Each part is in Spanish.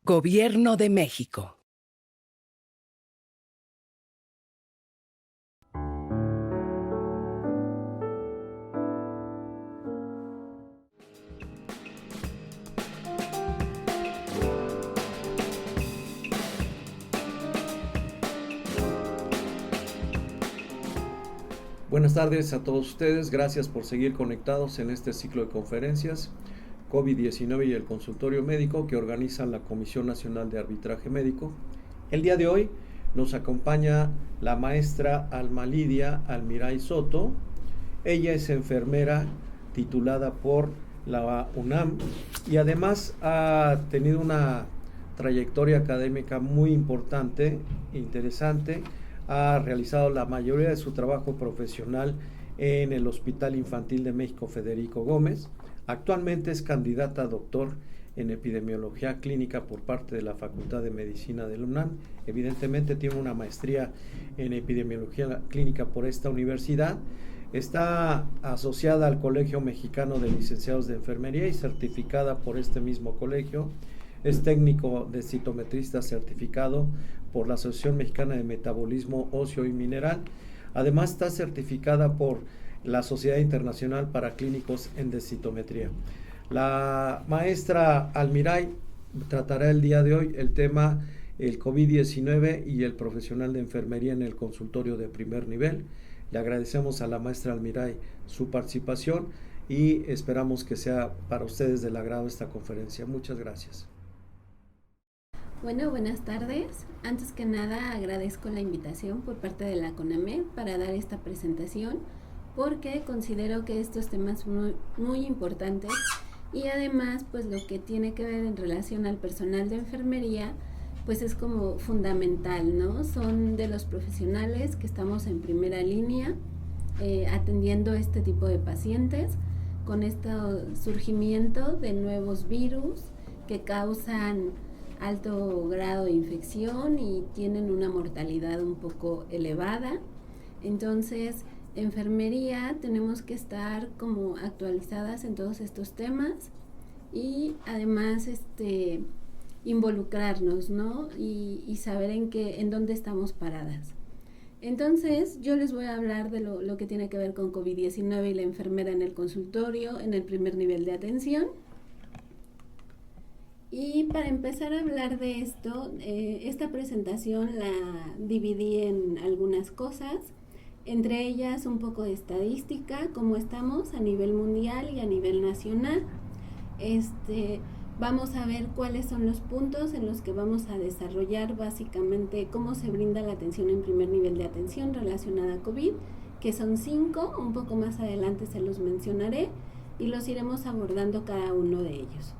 Gobierno de México. Buenas tardes a todos ustedes, gracias por seguir conectados en este ciclo de conferencias COVID-19 y el consultorio médico que organiza la Comisión Nacional de Arbitraje Médico. El día de hoy nos acompaña la maestra Alma Lidia Almiray Soto. Ella es enfermera titulada por la UNAM y además ha tenido una trayectoria académica muy importante, interesante. Ha realizado la mayoría de su trabajo profesional en el Hospital Infantil de México Federico Gómez. Actualmente es candidata a doctor en epidemiología clínica por parte de la Facultad de Medicina de la UNAM. Evidentemente tiene una maestría en epidemiología clínica por esta universidad. Está asociada al Colegio Mexicano de Licenciados de Enfermería y certificada por este mismo colegio. Es técnico de citometrista certificado por la Asociación Mexicana de Metabolismo Óseo y Mineral. Además está certificada por la Sociedad Internacional para Clínicos en Densitometría. La maestra Almiray tratará el día de hoy el tema el COVID-19 y el profesional de enfermería en el consultorio de primer nivel. Le agradecemos a la maestra Almiray su participación y esperamos que sea para ustedes del agrado esta conferencia. Muchas gracias. Bueno, buenas tardes. Antes que nada agradezco la invitación por parte de la CONAMED para dar esta presentación porque considero que estos temas son muy importantes y además pues lo que tiene que ver en relación al personal de enfermería pues es como fundamental, ¿no? Son de los profesionales que estamos en primera línea atendiendo este tipo de pacientes con este surgimiento de nuevos virus que causan alto grado de infección y tienen una mortalidad un poco elevada. Entonces, enfermería tenemos que estar como actualizadas en todos estos temas y además involucrarnos, ¿no? Y saber en dónde estamos paradas. Entonces, yo les voy a hablar de lo que tiene que ver con COVID-19 y la enfermera en el consultorio, en el primer nivel de atención. Y para empezar a hablar de esto, esta presentación la dividí en algunas cosas, entre ellas un poco de estadística, cómo estamos a nivel mundial y a nivel nacional. Vamos a ver cuáles son los puntos en los que vamos a desarrollar básicamente cómo se brinda la atención en primer nivel de atención relacionada a COVID, que son 5, un poco más adelante se los mencionaré y los iremos abordando cada uno de ellos.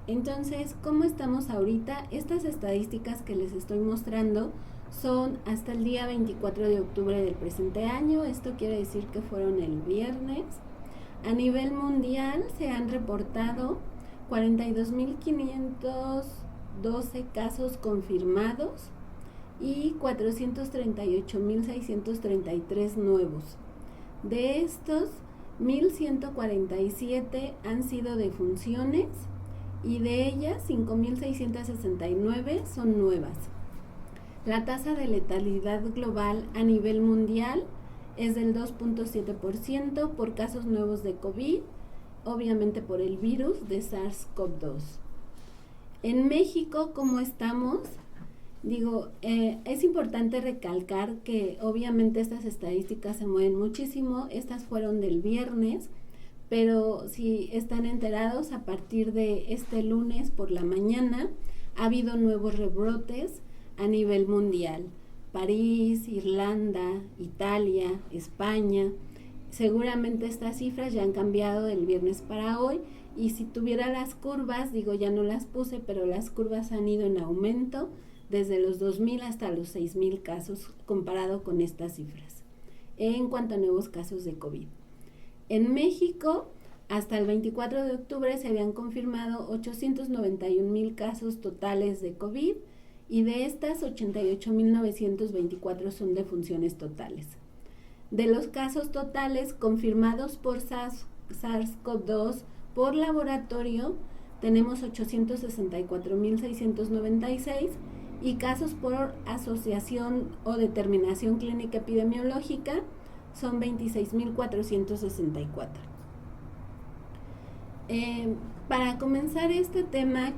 Entonces, ¿cómo estamos ahorita? Estas estadísticas que les estoy mostrando son hasta el día 24 de octubre del presente año. Esto quiere decir que fueron el viernes. A nivel mundial se han reportado 42.512 casos confirmados y 438.633 nuevos. De estos, 1.147 han sido defunciones y de ellas 5.669 son nuevas. La tasa de letalidad global a nivel mundial es del 2.7% por casos nuevos de COVID, obviamente por el virus de SARS-CoV-2. En México, ¿cómo estamos? Es importante recalcar que obviamente estas estadísticas se mueven muchísimo. Estas fueron del viernes, pero si están enterados, a partir de este lunes por la mañana ha habido nuevos rebrotes a nivel mundial. París, Irlanda, Italia, España. Seguramente estas cifras ya han cambiado del viernes para hoy y si tuviera las curvas, ya no las puse, pero las curvas han ido en aumento desde los 2.000 hasta los 6.000 casos comparado con estas cifras en cuanto a nuevos casos de COVID. En México, hasta el 24 de octubre se habían confirmado 891.000 casos totales de COVID y de estas 88.924 son defunciones totales. De los casos totales confirmados por SARS-CoV-2 por laboratorio, tenemos 864.696 y casos por asociación o determinación clínica epidemiológica son 26.464. Para comenzar este tema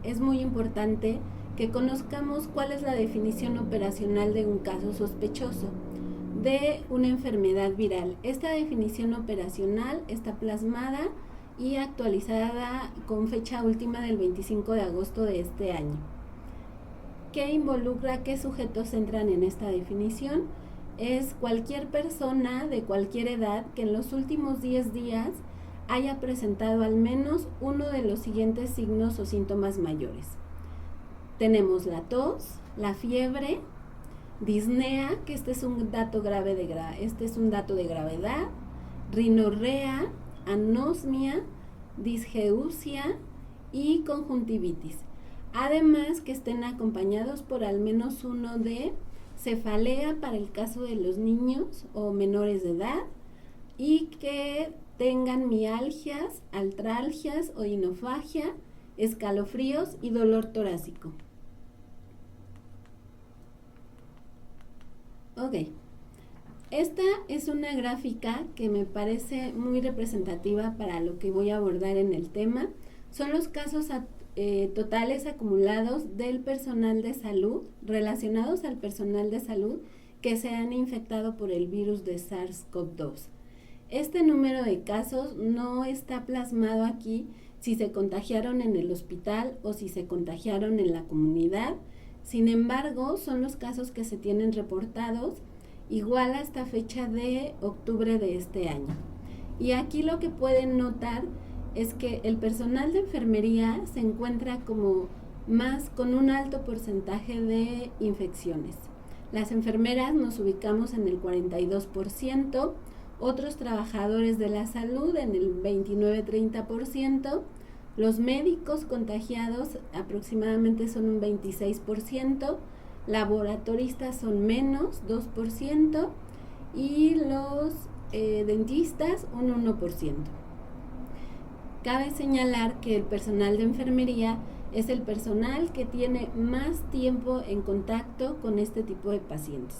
es muy importante que conozcamos cuál es la definición operacional de un caso sospechoso de una enfermedad viral. Esta definición operacional está plasmada y actualizada con fecha última del 25 de agosto de este año. ¿Qué involucra? ¿Qué sujetos entran en esta definición? Es cualquier persona de cualquier edad que en los últimos 10 días haya presentado al menos uno de los siguientes signos o síntomas mayores. Tenemos la tos, la fiebre, disnea, que este es un dato de gravedad, rinorrea, anosmia, disgeusia y conjuntivitis. Además que estén acompañados por al menos uno de cefalea para el caso de los niños o menores de edad y que tengan mialgias, artralgias, odinofagia, escalofríos y dolor torácico. Ok, esta es una gráfica que me parece muy representativa para lo que voy a abordar en el tema. Son los casos totales acumulados del personal de salud, relacionados al personal de salud que se han infectado por el virus de SARS-CoV-2. Este número de casos no está plasmado aquí si se contagiaron en el hospital o si se contagiaron en la comunidad. Sin embargo, son los casos que se tienen reportados igual hasta fecha de octubre de este año. Y aquí lo que pueden notar es que el personal de enfermería se encuentra con un alto porcentaje de infecciones. Las enfermeras nos ubicamos en el 42%, otros trabajadores de la salud en el 29-30%, los médicos contagiados aproximadamente son un 26%, laboratoristas son menos 2% y los dentistas un 1%. Cabe señalar que el personal de enfermería es el personal que tiene más tiempo en contacto con este tipo de pacientes,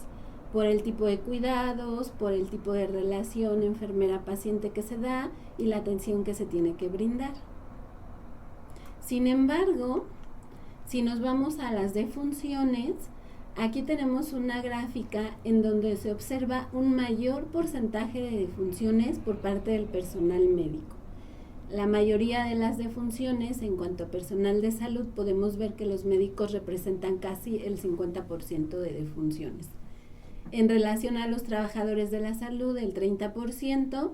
por el tipo de cuidados, por el tipo de relación enfermera-paciente que se da y la atención que se tiene que brindar. Sin embargo, si nos vamos a las defunciones, aquí tenemos una gráfica en donde se observa un mayor porcentaje de defunciones por parte del personal médico. La mayoría de las defunciones en cuanto a personal de salud podemos ver que los médicos representan casi el 50% de defunciones. En relación a los trabajadores de la salud, el 30%,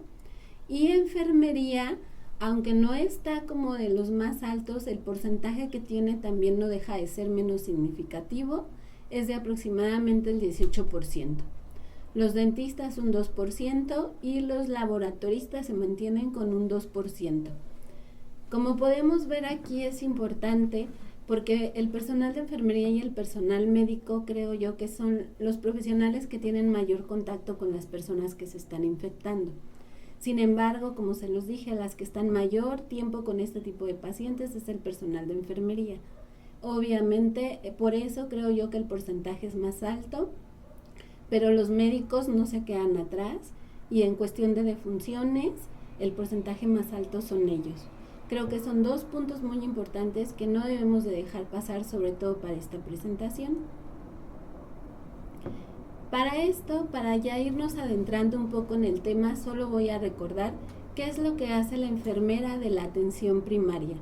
y enfermería, aunque no está como de los más altos, el porcentaje que tiene también no deja de ser menos significativo, es de aproximadamente el 18%. Los dentistas un 2% y los laboratoristas se mantienen con un 2%. Como podemos ver aquí es importante porque el personal de enfermería y el personal médico creo yo que son los profesionales que tienen mayor contacto con las personas que se están infectando. Sin embargo, como se los dije, las que están mayor tiempo con este tipo de pacientes es el personal de enfermería. Obviamente, por eso creo yo que el porcentaje es más alto, pero los médicos no se quedan atrás y en cuestión de defunciones, el porcentaje más alto son ellos. Creo que son dos puntos muy importantes que no debemos de dejar pasar, sobre todo para esta presentación. Para esto, para ya irnos adentrando un poco en el tema, solo voy a recordar qué es lo que hace la enfermera de la atención primaria.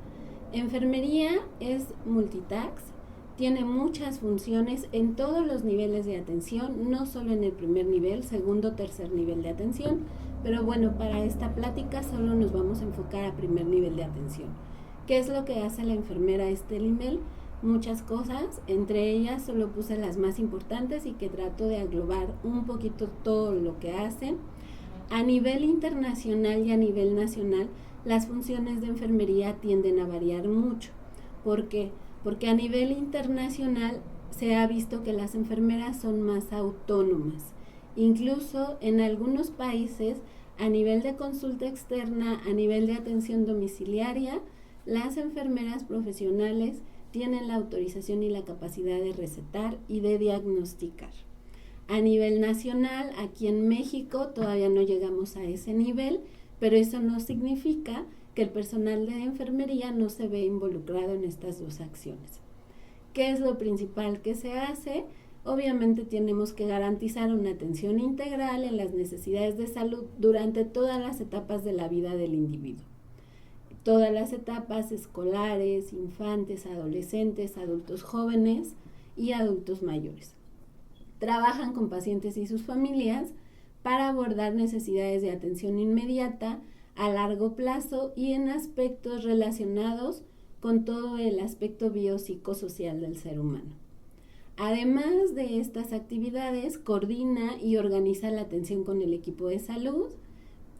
Enfermería es multitask, tiene muchas funciones en todos los niveles de atención, no solo en el primer nivel, segundo, tercer nivel de atención, pero bueno, para esta plática solo nos vamos a enfocar a primer nivel de atención. ¿Qué es lo que hace la enfermera a este nivel? Muchas cosas, entre ellas solo puse las más importantes y que trato de englobar un poquito todo lo que hacen. A nivel internacional y a nivel nacional, las funciones de enfermería tienden a variar mucho. ¿Por qué? Porque a nivel internacional se ha visto que las enfermeras son más autónomas. Incluso en algunos países, a nivel de consulta externa, a nivel de atención domiciliaria, las enfermeras profesionales tienen la autorización y la capacidad de recetar y de diagnosticar. A nivel nacional, aquí en México todavía no llegamos a ese nivel, pero eso no significa que el personal de enfermería no se ve involucrado en estas dos acciones. ¿Qué es lo principal que se hace? Obviamente tenemos que garantizar una atención integral en las necesidades de salud durante todas las etapas de la vida del individuo. Todas las etapas escolares, infantes, adolescentes, adultos jóvenes y adultos mayores. Trabajan con pacientes y sus familias para abordar necesidades de atención inmediata, a largo plazo y en aspectos relacionados con todo el aspecto biopsicosocial del ser humano. Además de estas actividades, coordina y organiza la atención con el equipo de salud,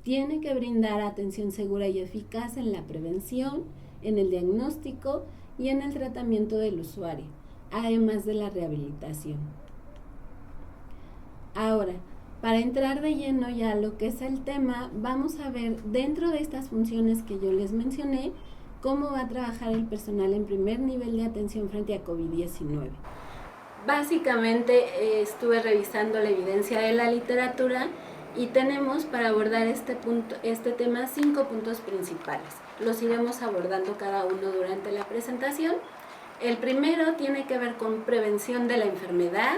tiene que brindar atención segura y eficaz en la prevención, en el diagnóstico y en el tratamiento del usuario, además de la rehabilitación. Ahora, para entrar de lleno ya a lo que es el tema, vamos a ver dentro de estas funciones que yo les mencioné, cómo va a trabajar el personal en primer nivel de atención frente a COVID-19. Básicamente estuve revisando la evidencia de la literatura y tenemos para abordar este tema 5 puntos principales. Los iremos abordando cada uno durante la presentación. El primero tiene que ver con prevención de la enfermedad,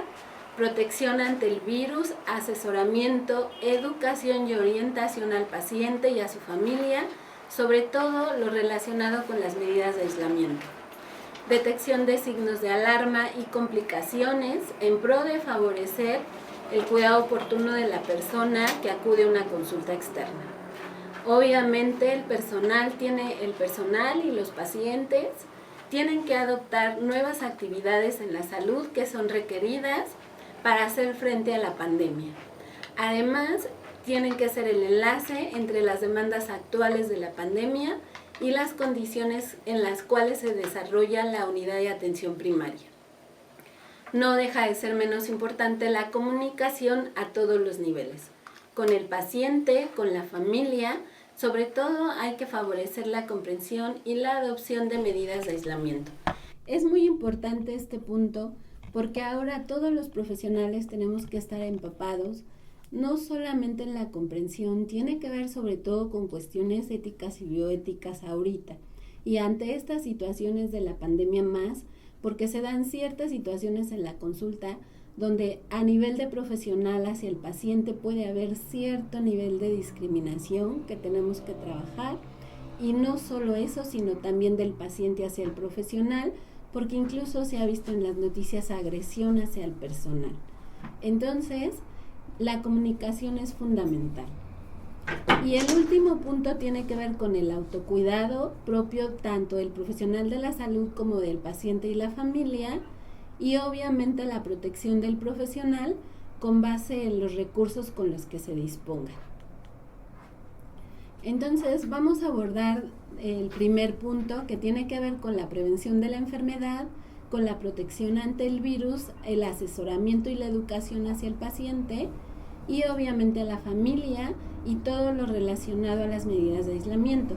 protección ante el virus, asesoramiento, educación y orientación al paciente y a su familia, sobre todo lo relacionado con las medidas de aislamiento. Detección de signos de alarma y complicaciones en pro de favorecer el cuidado oportuno de la persona que acude a una consulta externa. Obviamente el personal y los pacientes tienen que adoptar nuevas actividades en la salud que son requeridas para hacer frente a la pandemia. Además, tienen que ser el enlace entre las demandas actuales de la pandemia y las condiciones en las cuales se desarrolla la unidad de atención primaria. No deja de ser menos importante la comunicación a todos los niveles, con el paciente, con la familia. Sobre todo hay que favorecer la comprensión y la adopción de medidas de aislamiento. Es muy importante este punto porque ahora todos los profesionales tenemos que estar empapados, no solamente en la comprensión, tiene que ver sobre todo con cuestiones éticas y bioéticas ahorita. Y ante estas situaciones de la pandemia más, porque se dan ciertas situaciones en la consulta donde a nivel de profesional hacia el paciente puede haber cierto nivel de discriminación que tenemos que trabajar, y no solo eso, sino también del paciente hacia el profesional, porque incluso se ha visto en las noticias agresión hacia el personal. Entonces, la comunicación es fundamental. Y el último punto tiene que ver con el autocuidado propio tanto del profesional de la salud como del paciente y la familia, y obviamente la protección del profesional con base en los recursos con los que se disponga. Entonces vamos a abordar el primer punto, que tiene que ver con la prevención de la enfermedad, con la protección ante el virus, el asesoramiento y la educación hacia el paciente y obviamente a la familia y todo lo relacionado a las medidas de aislamiento.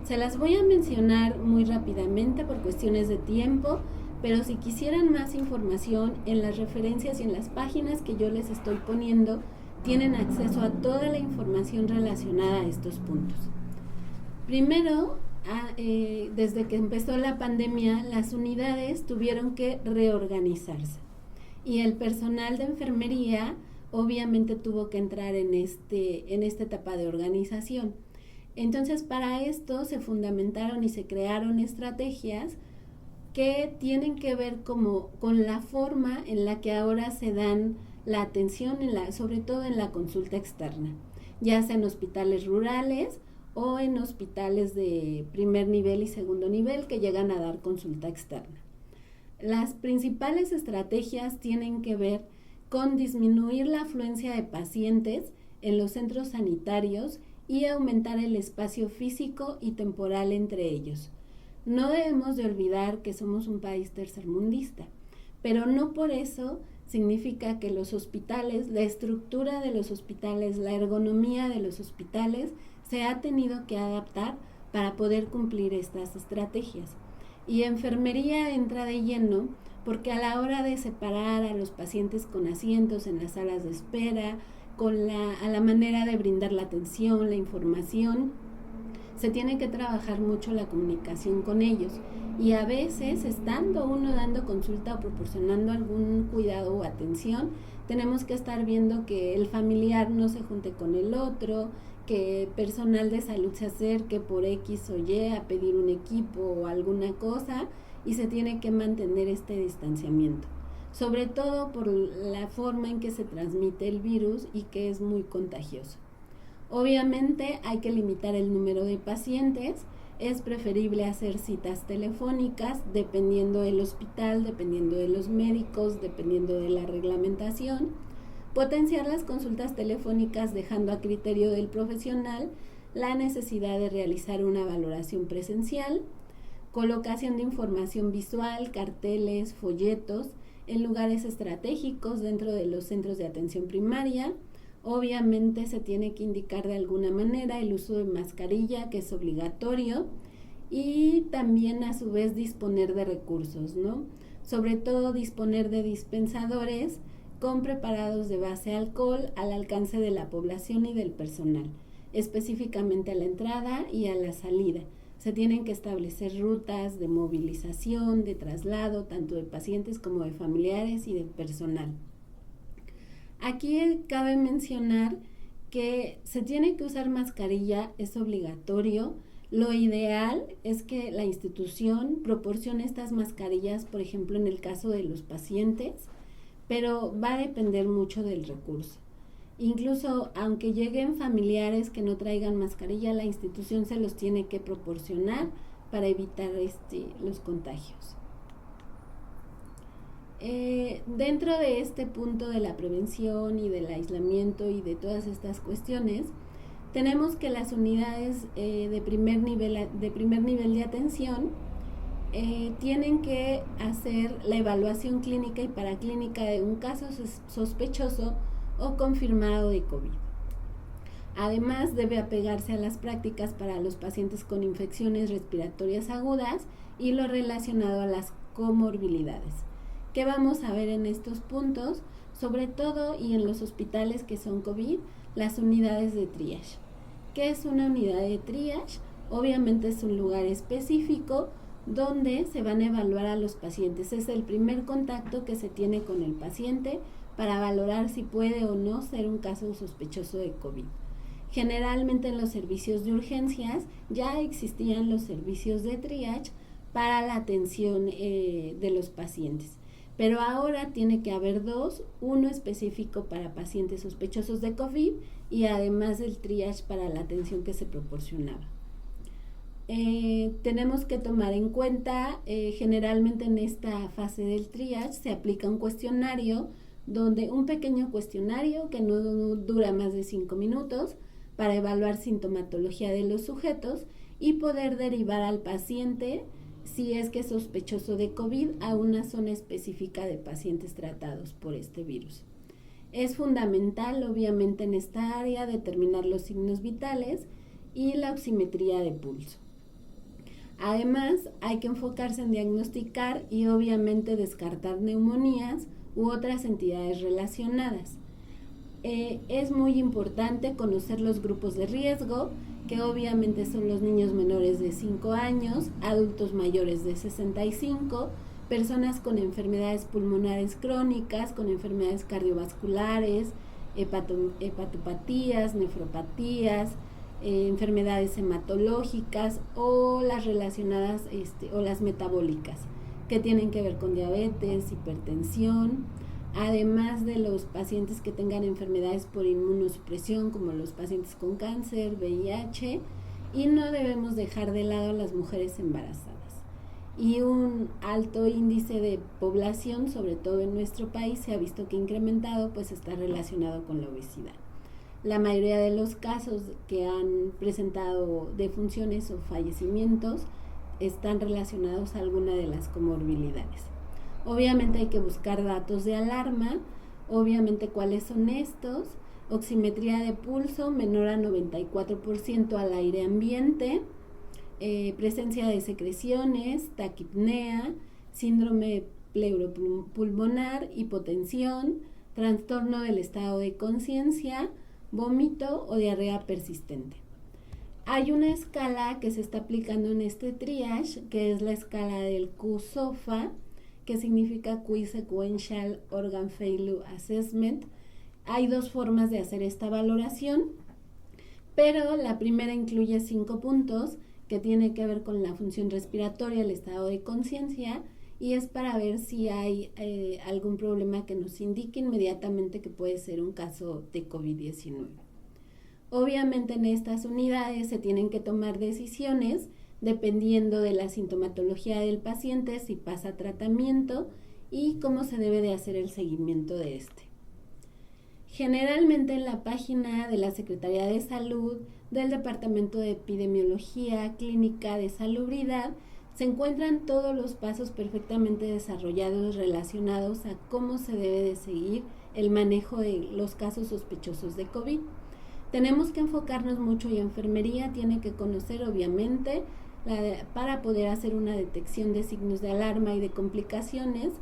Se las voy a mencionar muy rápidamente por cuestiones de tiempo, pero si quisieran más información, en las referencias y en las páginas que yo les estoy poniendo, tienen acceso a toda la información relacionada a estos puntos. Primero, desde que empezó la pandemia, las unidades tuvieron que reorganizarse y el personal de enfermería obviamente tuvo que entrar en esta etapa de organización. Entonces, para esto se fundamentaron y se crearon estrategias que tienen que ver con la forma en la que ahora se dan la atención, sobre todo en la consulta externa, ya sea en hospitales rurales o en hospitales de primer nivel y segundo nivel que llegan a dar consulta externa. Las principales estrategias tienen que ver con disminuir la afluencia de pacientes en los centros sanitarios y aumentar el espacio físico y temporal entre ellos. No debemos de olvidar que somos un país tercermundista, pero no por eso significa que los hospitales, la estructura de los hospitales, la ergonomía de los hospitales se ha tenido que adaptar para poder cumplir estas estrategias. Y enfermería entra de lleno porque a la hora de separar a los pacientes con asientos en las salas de espera, a la manera de brindar la atención, la información, se tiene que trabajar mucho la comunicación con ellos. Y a veces, estando uno dando consulta o proporcionando algún cuidado o atención, tenemos que estar viendo que el familiar no se junte con el otro, que personal de salud se acerque por X o Y a pedir un equipo o alguna cosa, y se tiene que mantener este distanciamiento, sobre todo por la forma en que se transmite el virus y que es muy contagioso. Obviamente hay que limitar el número de pacientes. Es preferible hacer citas telefónicas dependiendo del hospital, dependiendo de los médicos, dependiendo de la reglamentación. Potenciar las consultas telefónicas dejando a criterio del profesional la necesidad de realizar una valoración presencial. Colocación de información visual, carteles, folletos en lugares estratégicos dentro de los centros de atención primaria. Obviamente se tiene que indicar de alguna manera el uso de mascarilla, que es obligatorio, y también a su vez disponer de recursos, ¿no? Sobre todo disponer de dispensadores con preparados de base alcohol al alcance de la población y del personal, específicamente a la entrada y a la salida. Se tienen que establecer rutas de movilización, de traslado, tanto de pacientes como de familiares y de personal. Aquí cabe mencionar que se tiene que usar mascarilla, es obligatorio. Lo ideal es que la institución proporcione estas mascarillas, por ejemplo, en el caso de los pacientes, pero va a depender mucho del recurso. Incluso aunque lleguen familiares que no traigan mascarilla, la institución se los tiene que proporcionar para evitar los contagios. Dentro de este punto de la prevención y del aislamiento y de todas estas cuestiones, tenemos que las unidades de primer nivel de atención tienen que hacer la evaluación clínica y paraclínica de un caso sospechoso o confirmado de COVID. Además, debe apegarse a las prácticas para los pacientes con infecciones respiratorias agudas y lo relacionado a las comorbilidades. ¿Qué vamos a ver en estos puntos? Sobre todo y en los hospitales que son COVID, las unidades de triage. ¿Qué es una unidad de triage? Obviamente es un lugar específico donde se van a evaluar a los pacientes. Es el primer contacto que se tiene con el paciente para valorar si puede o no ser un caso sospechoso de COVID. Generalmente en los servicios de urgencias ya existían los servicios de triage para la atención de los pacientes. Pero ahora tiene que haber dos, uno específico para pacientes sospechosos de COVID y además el triage para la atención que se proporcionaba. Tenemos que tomar en cuenta, generalmente en esta fase del triage se aplica un cuestionario, donde un pequeño cuestionario que no dura más de 5 minutos para evaluar sintomatología de los sujetos y poder derivar al paciente, si es que es sospechoso de COVID, a una zona específica de pacientes tratados por este virus. Es fundamental, obviamente, en esta área determinar los signos vitales y la oximetría de pulso. Además, hay que enfocarse en diagnosticar y obviamente descartar neumonías u otras entidades relacionadas. Es muy importante conocer los grupos de riesgo, que obviamente son los niños menores de 5 años, adultos mayores de 65, personas con enfermedades pulmonares crónicas, con enfermedades cardiovasculares, hepatopatías, nefropatías, enfermedades hematológicas o las relacionadas o las metabólicas, que tienen que ver con diabetes, hipertensión, además de los pacientes que tengan enfermedades por inmunosupresión, como los pacientes con cáncer, VIH, y no debemos dejar de lado a las mujeres embarazadas. Y un alto índice de población, sobre todo en nuestro país, se ha visto que incrementado, pues está relacionado con la obesidad. La mayoría de los casos que han presentado defunciones o fallecimientos están relacionados a alguna de las comorbilidades. Obviamente hay que buscar datos de alarma, obviamente cuáles son estos: oximetría de pulso menor a 94% al aire ambiente, presencia de secreciones, taquipnea, síndrome pleuropulmonar, hipotensión, trastorno del estado de conciencia, vómito o diarrea persistente. Hay una escala que se está aplicando en este triage, que es la escala del QSOFA, que significa Quick Sequential Organ Failure Assessment. Hay 2 formas de hacer esta valoración, pero la primera incluye 5 puntos que tiene que ver con la función respiratoria, el estado de conciencia, y es para ver si hay algún problema que nos indique inmediatamente que puede ser un caso de COVID-19. Obviamente en estas unidades se tienen que tomar decisiones dependiendo de la sintomatología del paciente, si pasa tratamiento y cómo se debe de hacer el seguimiento de este. Generalmente en la página de la Secretaría de Salud, del Departamento de Epidemiología Clínica de Salubridad, se encuentran todos los pasos perfectamente desarrollados relacionados a cómo se debe de seguir el manejo de los casos sospechosos de COVID. Tenemos que enfocarnos mucho y enfermería tiene que conocer obviamente para poder hacer una detección de signos de alarma y de complicaciones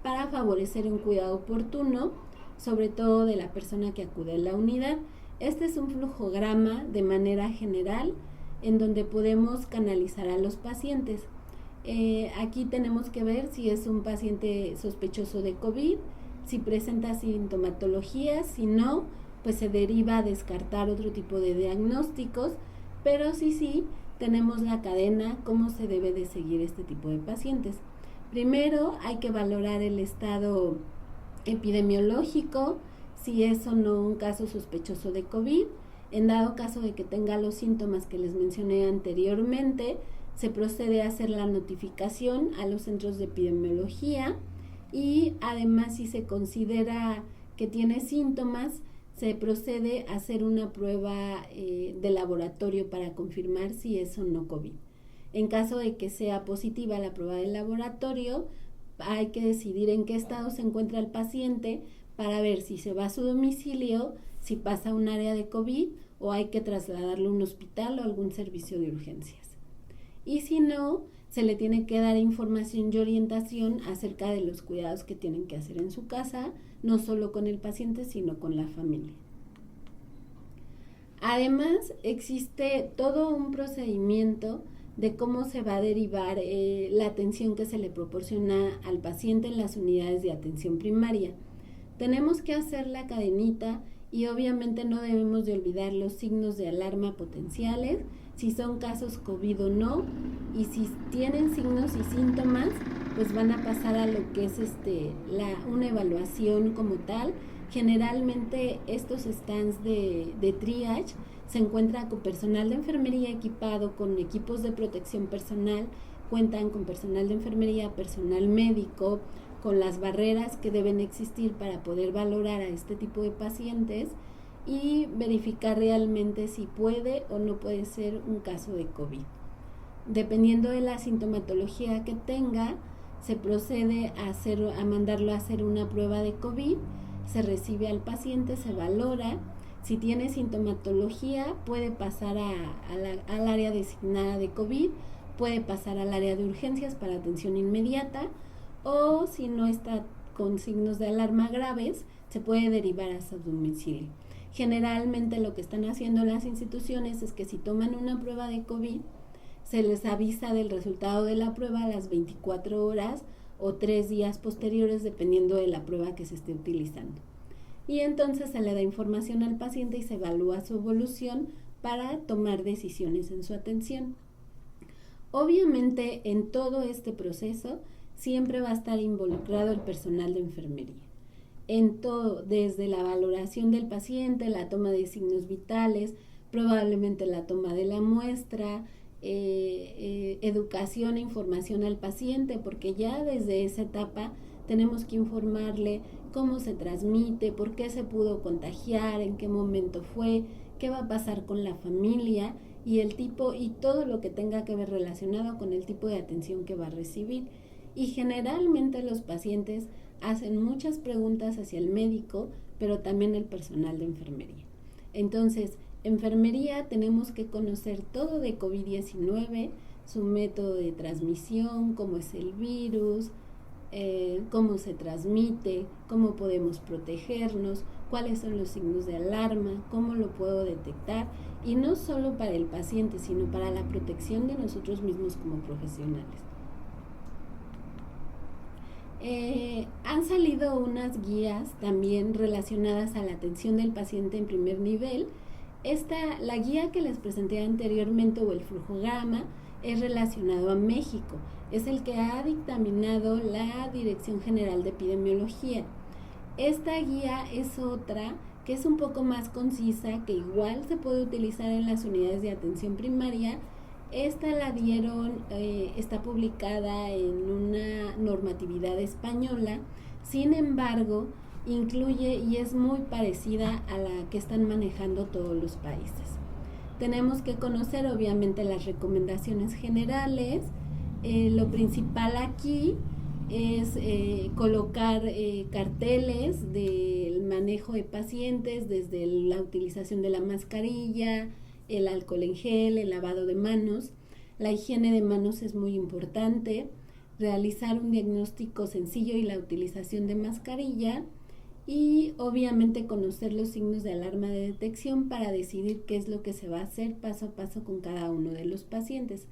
para favorecer un cuidado oportuno, sobre todo de la persona que acude a la unidad. Este es un flujograma de manera general en donde podemos canalizar a los pacientes. Aquí tenemos que ver si es un paciente sospechoso de COVID, si presenta sintomatología, si no, pues se deriva a descartar otro tipo de diagnósticos, pero sí, tenemos la cadena, cómo se debe de seguir este tipo de pacientes. Primero hay que valorar el estado epidemiológico, si es o no un caso sospechoso de COVID. En dado caso de que tenga los síntomas que les mencioné anteriormente, se procede a hacer la notificación a los centros de epidemiología y además si se considera que tiene síntomas, se procede a hacer una prueba de laboratorio para confirmar si es o no COVID. En caso de que sea positiva la prueba de laboratorio, hay que decidir en qué estado se encuentra el paciente para ver si se va a su domicilio, si pasa a un área de COVID o hay que trasladarlo a un hospital o algún servicio de urgencias. Y si no, se le tiene que dar información y orientación acerca de los cuidados que tienen que hacer en su casa, no solo con el paciente, sino con la familia. Además, existe todo un procedimiento de cómo se va a derivar la atención que se le proporciona al paciente en las unidades de atención primaria. Tenemos que hacer la cadenita y obviamente no debemos de olvidar los signos de alarma potenciales, si son casos COVID o no, y si tienen signos y síntomas, pues van a pasar a lo que es una evaluación como tal. Generalmente estos stands de triage se encuentran con personal de enfermería equipado con equipos de protección personal, cuentan con personal de enfermería, personal médico, con las barreras que deben existir para poder valorar a este tipo de pacientes y verificar realmente si puede o no puede ser un caso de COVID. Dependiendo de la sintomatología que tenga, se procede a mandarlo a hacer una prueba de COVID, se recibe al paciente, se valora. Si tiene sintomatología, puede pasar al área designada de COVID, puede pasar al área de urgencias para atención inmediata, o si no está con signos de alarma graves, se puede derivar a su domicilio. Generalmente lo que están haciendo las instituciones es que si toman una prueba de COVID, se les avisa del resultado de la prueba a las 24 horas o 3 días posteriores, dependiendo de la prueba que se esté utilizando. Y entonces se le da información al paciente y se evalúa su evolución para tomar decisiones en su atención. Obviamente, en todo este proceso siempre va a estar involucrado el personal de enfermería. En todo, desde la valoración del paciente, la toma de signos vitales, probablemente la toma de la muestra, educación e información al paciente, porque ya desde esa etapa tenemos que informarle cómo se transmite, por qué se pudo contagiar, en qué momento fue, qué va a pasar con la familia y el tipo y todo lo que tenga que ver relacionado con el tipo de atención que va a recibir. Y generalmente los pacientes hacen muchas preguntas hacia el médico, pero también el personal de enfermería. Entonces, enfermería tenemos que conocer todo de COVID-19, su método de transmisión, cómo es el virus, cómo se transmite, cómo podemos protegernos, cuáles son los signos de alarma, cómo lo puedo detectar, y no solo para el paciente, sino para la protección de nosotros mismos como profesionales. Han salido unas guías también relacionadas a la atención del paciente en primer nivel. La guía que les presenté anteriormente, o el flujograma, es relacionado a México. Es el que ha dictaminado la Dirección General de Epidemiología. Esta guía es otra que es un poco más concisa, que igual se puede utilizar en las unidades de atención primaria. Esta la dieron, está publicada en una normatividad española, sin embargo, incluye y es muy parecida a la que están manejando todos los países. Tenemos que conocer obviamente las recomendaciones generales. Lo principal aquí es colocar carteles del manejo de pacientes, desde la utilización de la mascarilla, el alcohol en gel, el lavado de manos. La higiene de manos es muy importante, realizar un diagnóstico sencillo y la utilización de mascarilla, y obviamente conocer los signos de alarma de detección para decidir qué es lo que se va a hacer paso a paso con cada uno de los pacientes.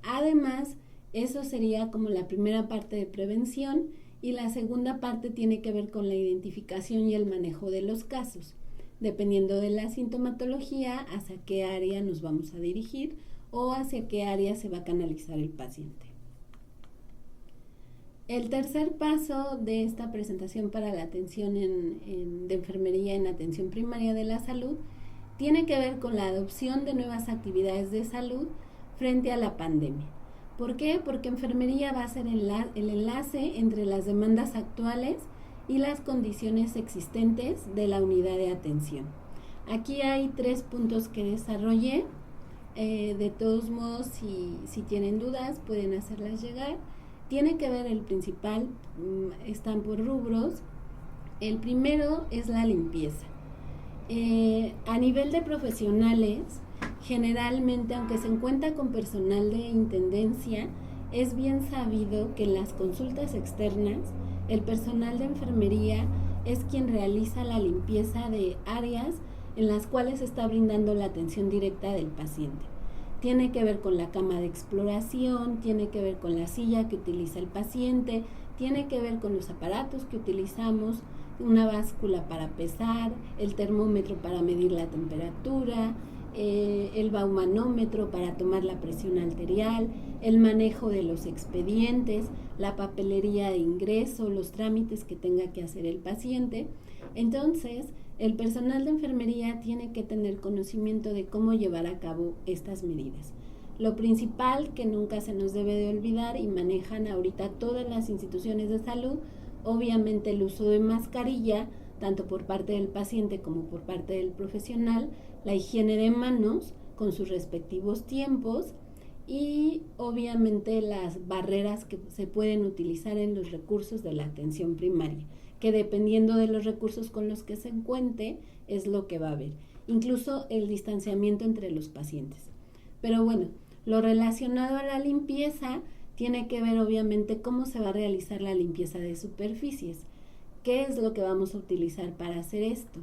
Además, eso sería como la primera parte de prevención, y la segunda parte tiene que ver con la identificación y el manejo de los casos. Dependiendo de la sintomatología, hacia qué área nos vamos a dirigir o hacia qué área se va a canalizar el paciente. El tercer paso de esta presentación para la atención de enfermería en atención primaria de la salud tiene que ver con la adopción de nuevas actividades de salud frente a la pandemia. ¿Por qué? Porque enfermería va a ser el enlace entre las demandas actuales y las condiciones existentes de la unidad de atención. Aquí hay 3 puntos que desarrollé. De todos modos, si tienen dudas, pueden hacerlas llegar. Tiene que ver, el principal, están por rubros. El primero es la limpieza. A nivel de profesionales, generalmente, aunque se cuenta con personal de intendencia, es bien sabido que en las consultas externas, el personal de enfermería es quien realiza la limpieza de áreas en las cuales se está brindando la atención directa del paciente. Tiene que ver con la cama de exploración, tiene que ver con la silla que utiliza el paciente, tiene que ver con los aparatos que utilizamos, una báscula para pesar, el termómetro para medir la temperatura, el baumanómetro para tomar la presión arterial, el manejo de los expedientes, la papelería de ingreso, los trámites que tenga que hacer el paciente. Entonces, el personal de enfermería tiene que tener conocimiento de cómo llevar a cabo estas medidas. Lo principal que nunca se nos debe de olvidar, y manejan ahorita todas las instituciones de salud, obviamente el uso de mascarilla, tanto por parte del paciente como por parte del profesional, la higiene de manos con sus respectivos tiempos, y obviamente las barreras que se pueden utilizar en los recursos de la atención primaria, que dependiendo de los recursos con los que se cuente es lo que va a haber, incluso el distanciamiento entre los pacientes. Pero bueno, lo relacionado a la limpieza tiene que ver obviamente cómo se va a realizar la limpieza de superficies, qué es lo que vamos a utilizar para hacer esto.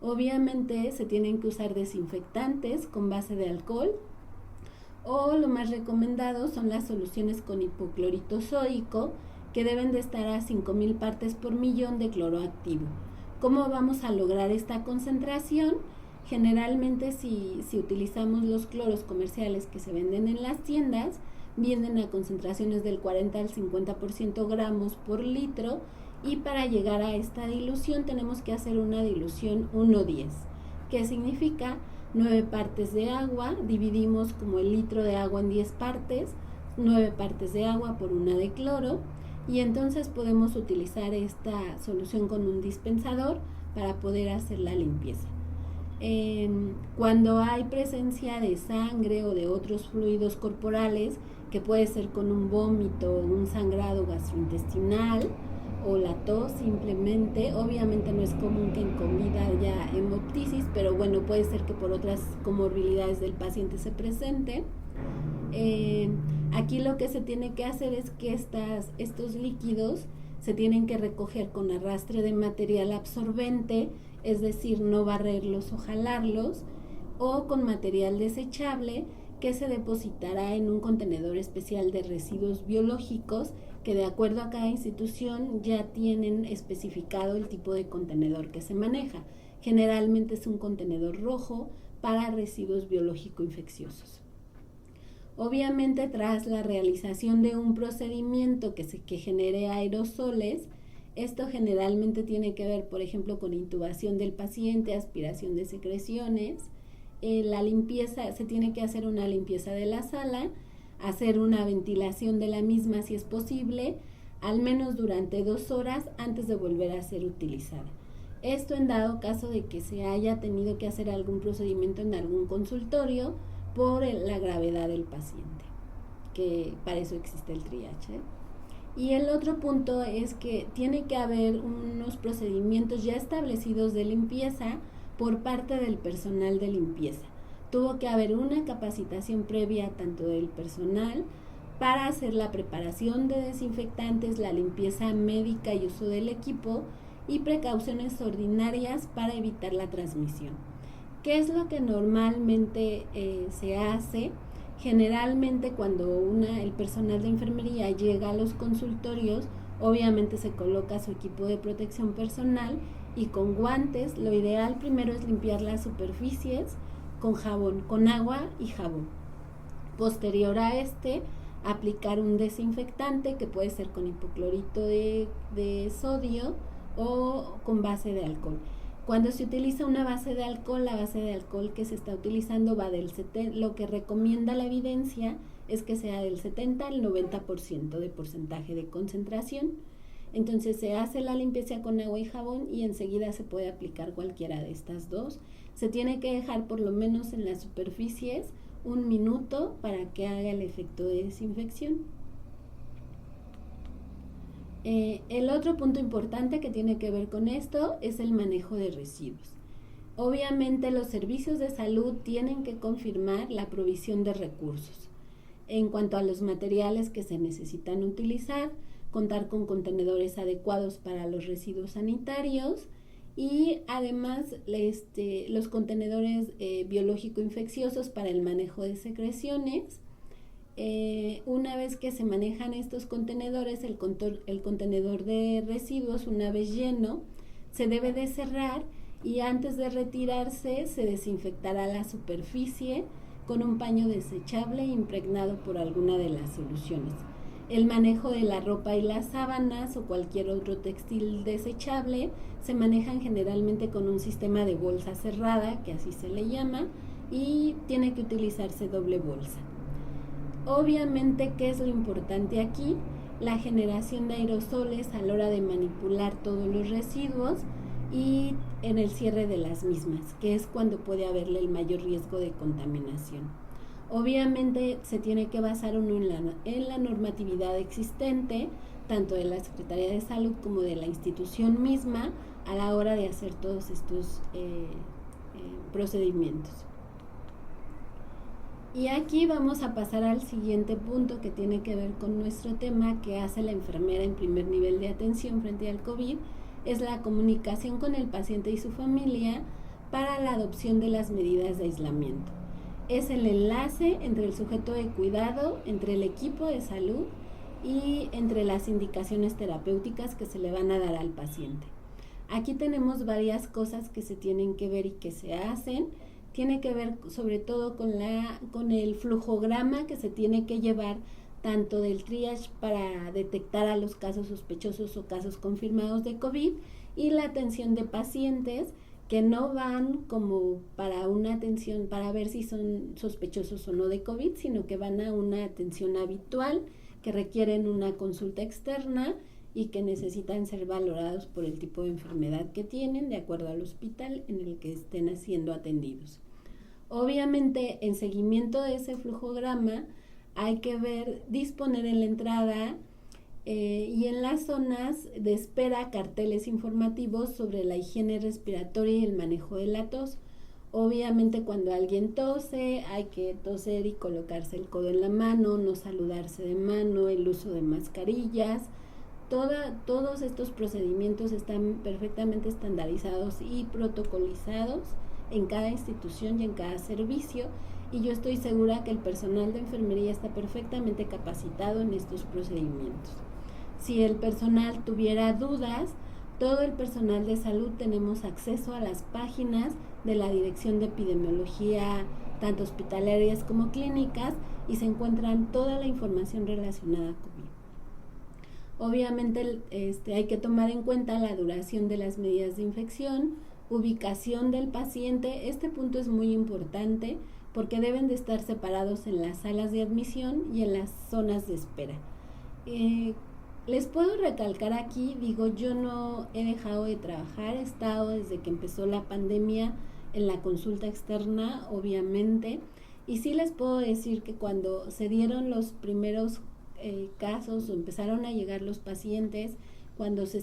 Obviamente se tienen que usar desinfectantes con base de alcohol, o lo más recomendado son las soluciones con hipoclorito sódico, que deben de estar a 5,000 partes por millón de cloro activo. ¿Cómo vamos a lograr esta concentración? Generalmente si utilizamos los cloros comerciales que se venden en las tiendas, vienen a concentraciones del 40 al 50% gramos por litro, y para llegar a esta dilución tenemos que hacer una dilución 1:10, que significa 9 partes de agua, dividimos como el litro de agua en 10 partes, 9 partes de agua por 1 de cloro, y entonces podemos utilizar esta solución con un dispensador para poder hacer la limpieza. Cuando hay presencia de sangre o de otros fluidos corporales, que puede ser con un vómito o un sangrado gastrointestinal, o la tos simplemente. Obviamente no es común que en COVID haya hemoptisis, pero bueno, puede ser que por otras comorbilidades del paciente se presenten. Aquí lo que se tiene que hacer es que estos líquidos se tienen que recoger con arrastre de material absorbente, es decir, no barrerlos o jalarlos, o con material desechable que se depositará en un contenedor especial de residuos biológicos que de acuerdo a cada institución ya tienen especificado el tipo de contenedor que se maneja. Generalmente es un contenedor rojo para residuos biológico-infecciosos. Obviamente, tras la realización de un procedimiento que genere aerosoles, esto generalmente tiene que ver, por ejemplo, con intubación del paciente, aspiración de secreciones. La limpieza, se tiene que hacer una limpieza de la sala, hacer una ventilación de la misma si es posible, al menos durante 2 horas antes de volver a ser utilizada. Esto en dado caso de que se haya tenido que hacer algún procedimiento en algún consultorio por la gravedad del paciente, que para eso existe el triage. Y el otro punto es que tiene que haber unos procedimientos ya establecidos de limpieza por parte del personal de limpieza. Tuvo que haber una capacitación previa tanto del personal para hacer la preparación de desinfectantes, la limpieza médica y uso del equipo y precauciones ordinarias para evitar la transmisión. ¿Qué es lo que normalmente se hace? Generalmente cuando el personal de enfermería llega a los consultorios, obviamente se coloca su equipo de protección personal y con guantes. Lo ideal primero es limpiar las superficies con jabón, con agua y jabón. Posterior a aplicar un desinfectante que puede ser con hipoclorito de sodio o con base de alcohol. Cuando se utiliza una base de alcohol, la base de alcohol que se está utilizando va del 70%, lo que recomienda la evidencia es que sea del 70 al 90% de porcentaje de concentración. Entonces se hace la limpieza con agua y jabón y enseguida se puede aplicar cualquiera de estas dos. Se tiene que dejar por lo menos en las superficies 1 minuto para que haga el efecto de desinfección. El otro punto importante que tiene que ver con esto es el manejo de residuos. Obviamente los servicios de salud tienen que confirmar la provisión de recursos. En cuanto a los materiales que se necesitan utilizar, contar con contenedores adecuados para los residuos sanitarios y además los contenedores biológico-infecciosos para el manejo de secreciones. Una vez que se manejan estos contenedores, el contenedor de residuos, una vez lleno, se debe de cerrar y antes de retirarse se desinfectará la superficie con un paño desechable impregnado por alguna de las soluciones. El manejo de la ropa y las sábanas o cualquier otro textil desechable se manejan generalmente con un sistema de bolsa cerrada, que así se le llama, y tiene que utilizarse doble bolsa. Obviamente, ¿qué es lo importante aquí? La generación de aerosoles a la hora de manipular todos los residuos y en el cierre de las mismas, que es cuando puede haberle el mayor riesgo de contaminación. Obviamente se tiene que basar uno en la normatividad existente, tanto de la Secretaría de Salud como de la institución misma, a la hora de hacer todos estos procedimientos. Y aquí vamos a pasar al siguiente punto que tiene que ver con nuestro tema que hace la enfermera en primer nivel de atención frente al COVID, es la comunicación con el paciente y su familia para la adopción de las medidas de aislamiento. Es el enlace entre el sujeto de cuidado, entre el equipo de salud y entre las indicaciones terapéuticas que se le van a dar al paciente. Aquí tenemos varias cosas que se tienen que ver y que se hacen. Tiene que ver sobre todo con el flujograma que se tiene que llevar tanto del triage para detectar a los casos sospechosos o casos confirmados de COVID y la atención de pacientes que no van como para una atención para ver si son sospechosos o no de COVID, sino que van a una atención habitual, que requieren una consulta externa y que necesitan ser valorados por el tipo de enfermedad que tienen de acuerdo al hospital en el que estén siendo atendidos. Obviamente, en seguimiento de ese flujograma, hay que disponer en la entrada y en las zonas de espera carteles informativos sobre la higiene respiratoria y el manejo de la tos. Obviamente cuando alguien tose hay que toser y colocarse el codo en la mano, no saludarse de mano, el uso de mascarillas. Todos estos procedimientos están perfectamente estandarizados y protocolizados en cada institución y en cada servicio, y yo estoy segura que el personal de enfermería está perfectamente capacitado en estos procedimientos. Si el personal tuviera dudas, todo el personal de salud tenemos acceso a las páginas de la Dirección de Epidemiología, tanto hospitalarias como clínicas, y se encuentran toda la información relacionada a COVID. Obviamente hay que tomar en cuenta la duración de las medidas de infección, ubicación del paciente. Este punto es muy importante porque deben de estar separados en las salas de admisión y en las zonas de espera. Les puedo recalcar aquí, yo no he dejado de trabajar, he estado desde que empezó la pandemia en la consulta externa, obviamente, y sí les puedo decir que cuando se dieron los primeros casos o empezaron a llegar los pacientes, cuando se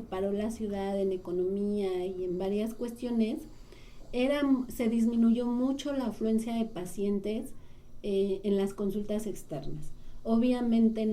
paró la ciudad en economía y en varias cuestiones, se disminuyó mucho la afluencia de pacientes en las consultas externas. Obviamente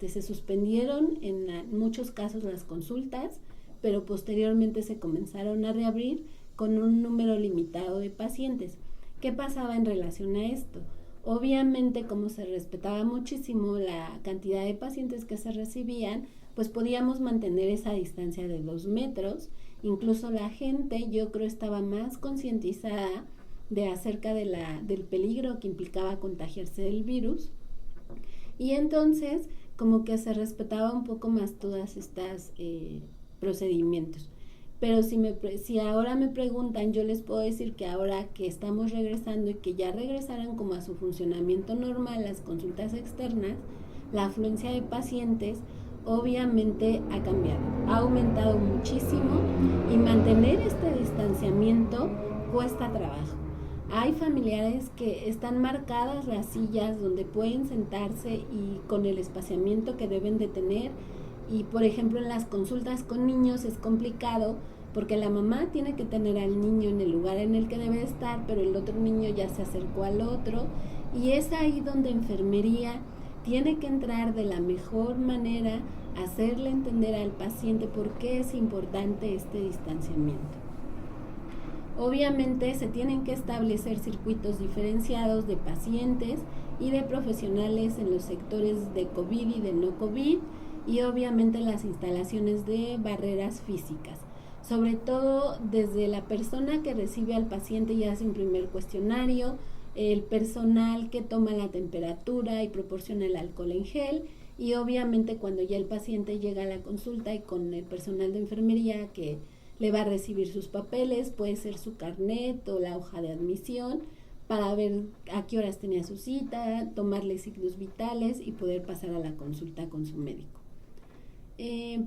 se suspendieron en muchos casos las consultas, pero posteriormente se comenzaron a reabrir con un número limitado de pacientes. ¿Qué pasaba en relación a esto? Obviamente, como se respetaba muchísimo la cantidad de pacientes que se recibían, pues podíamos mantener esa distancia de 2 metros. Incluso la gente, yo creo, estaba más concientizada acerca del peligro que implicaba contagiarse del virus. Y entonces, como que se respetaba un poco más todas estas procedimientos. Pero si ahora me preguntan, yo les puedo decir que ahora que estamos regresando y que ya regresaran como a su funcionamiento normal las consultas externas, la afluencia de pacientes obviamente ha cambiado, ha aumentado muchísimo, y mantener este distanciamiento cuesta trabajo. Hay familiares que están marcadas las sillas donde pueden sentarse y con el espaciamiento que deben de tener. Y por ejemplo en las consultas con niños es complicado porque la mamá tiene que tener al niño en el lugar en el que debe estar, pero el otro niño ya se acercó al otro, y es ahí donde enfermería tiene que entrar de la mejor manera, hacerle entender al paciente por qué es importante este distanciamiento. Obviamente se tienen que establecer circuitos diferenciados de pacientes y de profesionales en los sectores de COVID y de no COVID, y obviamente las instalaciones de barreras físicas, sobre todo desde la persona que recibe al paciente y hace un primer cuestionario, el personal que toma la temperatura y proporciona el alcohol en gel, y obviamente cuando ya el paciente llega a la consulta y con el personal de enfermería que le va a recibir sus papeles, puede ser su carnet o la hoja de admisión, para ver a qué horas tenía su cita, tomarle signos vitales y poder pasar a la consulta con su médico.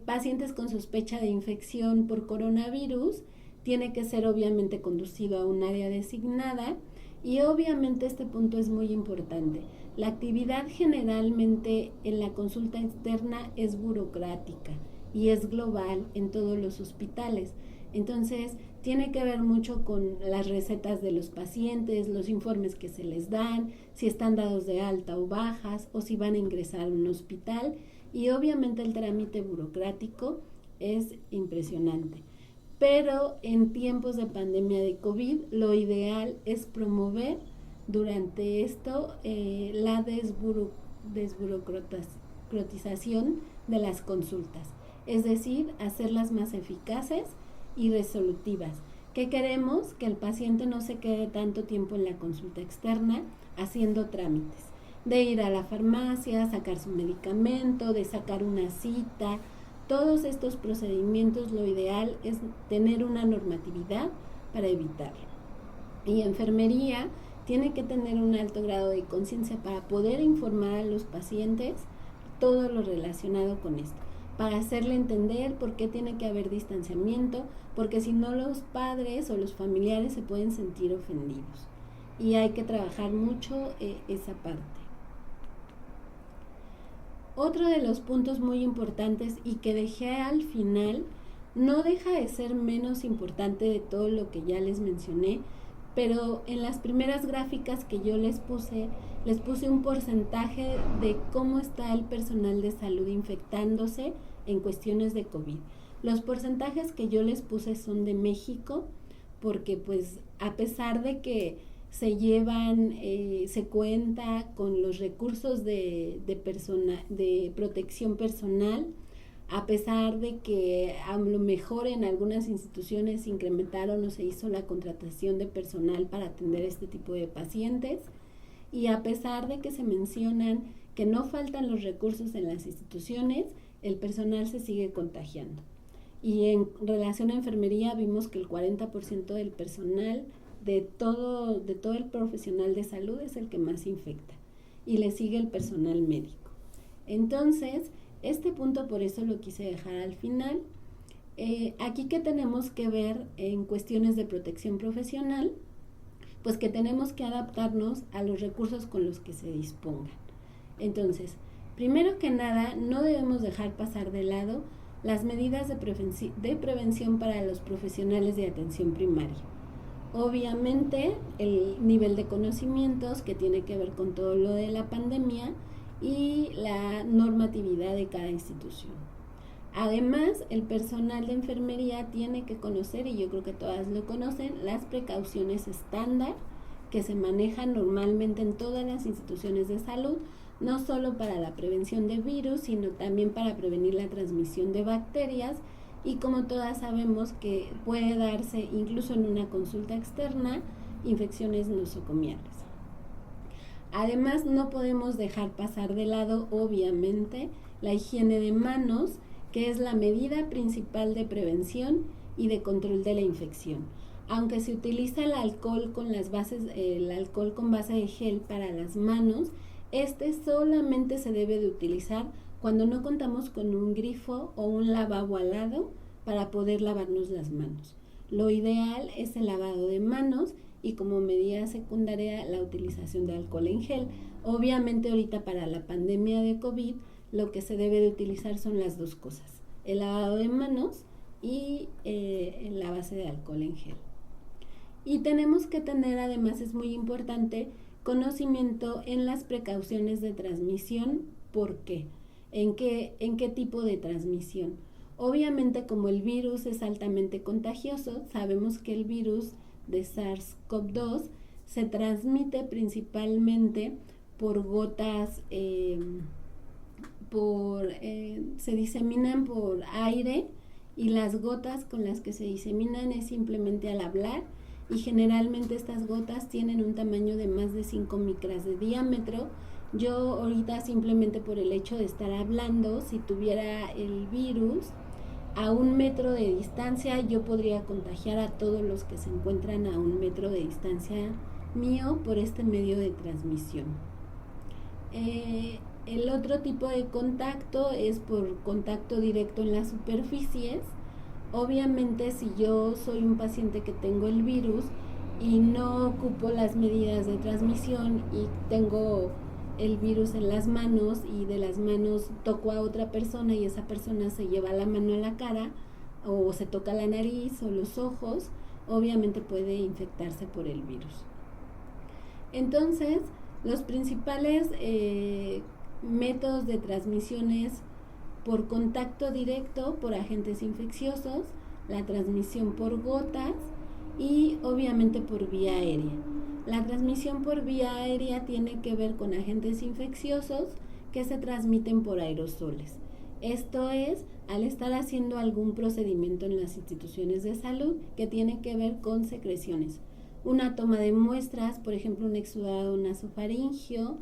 Pacientes con sospecha de infección por coronavirus tiene que ser obviamente conducido a un área designada, y obviamente este punto es muy importante. La actividad generalmente en la consulta externa es burocrática y es global en todos los hospitales. Entonces, tiene que ver mucho con las recetas de los pacientes, los informes que se les dan, si están dados de alta o bajas, o si van a ingresar a un hospital. Y obviamente el trámite burocrático es impresionante. Pero en tiempos de pandemia de COVID, lo ideal es promover durante esto la desburocratización de las consultas. Es decir, hacerlas más eficaces y resolutivas. ¿Qué queremos? Que el paciente no se quede tanto tiempo en la consulta externa haciendo trámites, de ir a la farmacia, sacar su medicamento, de sacar una cita. Todos estos procedimientos, lo ideal es tener una normatividad para evitarlo. Y enfermería tiene que tener un alto grado de conciencia para poder informar a los pacientes todo lo relacionado con esto, para hacerle entender por qué tiene que haber distanciamiento, porque si no los padres o los familiares se pueden sentir ofendidos, y hay que trabajar mucho esa parte. Otro de los puntos muy importantes y que dejé al final, no deja de ser menos importante de todo lo que ya les mencioné, pero en las primeras gráficas que yo les puse un porcentaje de cómo está el personal de salud infectándose en cuestiones de COVID. Los porcentajes que yo les puse son de México, porque pues a pesar de que se cuenta con los recursos de protección personal, a pesar de que a lo mejor en algunas instituciones se incrementaron o se hizo la contratación de personal para atender este tipo de pacientes, y a pesar de que se mencionan que no faltan los recursos en las instituciones, el personal se sigue contagiando. Y en relación a enfermería vimos que el 40% del personal de todo el profesional de salud es el que más infecta, y le sigue el personal médico. Entonces, este punto por eso lo quise dejar al final. Aquí que tenemos que ver en cuestiones de protección profesional, pues que tenemos que adaptarnos a los recursos con los que se dispongan. Entonces, primero que nada, no debemos dejar pasar de lado las medidas de prevención para los profesionales de atención primaria. Obviamente, el nivel de conocimientos que tiene que ver con todo lo de la pandemia y la normatividad de cada institución. Además, el personal de enfermería tiene que conocer, y yo creo que todas lo conocen, las precauciones estándar que se manejan normalmente en todas las instituciones de salud, no solo para la prevención de virus, sino también para prevenir la transmisión de bacterias, y como todas sabemos que puede darse incluso en una consulta externa infecciones nosocomiales. Además, no podemos dejar pasar de lado, obviamente, la higiene de manos, que es la medida principal de prevención y de control de la infección. Aunque se utiliza el alcohol con base de gel para las manos, este solamente se debe de utilizar cuando no contamos con un grifo o un lavabo al lado para poder lavarnos las manos. Lo ideal es el lavado de manos y como medida secundaria la utilización de alcohol en gel. Obviamente ahorita para la pandemia de COVID lo que se debe de utilizar son las dos cosas, el lavado de manos y la base de alcohol en gel. Y tenemos que tener, además es muy importante, conocimiento en las precauciones de transmisión. ¿Por qué? ¿En qué tipo de transmisión? Obviamente, como el virus es altamente contagioso, sabemos que el virus de SARS-CoV-2 se transmite principalmente por gotas, se diseminan por aire, y las gotas con las que se diseminan es simplemente al hablar, y generalmente estas gotas tienen un tamaño de más de 5 micras de diámetro. Yo ahorita simplemente por el hecho de estar hablando, si tuviera el virus a 1 metro de distancia, yo podría contagiar a todos los que se encuentran a 1 metro de distancia mío por este medio de transmisión. El otro tipo de contacto es por contacto directo en las superficies. Obviamente, si yo soy un paciente que tengo el virus y no ocupo las medidas de transmisión y tengo el virus en las manos y de las manos toco a otra persona y esa persona se lleva la mano a la cara o se toca la nariz o los ojos, obviamente puede infectarse por el virus. Entonces, los principales métodos de transmisiones por contacto directo, por agentes infecciosos, la transmisión por gotas y obviamente por vía aérea. La transmisión por vía aérea tiene que ver con agentes infecciosos que se transmiten por aerosoles. Esto es, al estar haciendo algún procedimiento en las instituciones de salud que tiene que ver con secreciones. Una toma de muestras, por ejemplo, un exudado nasofaringeo,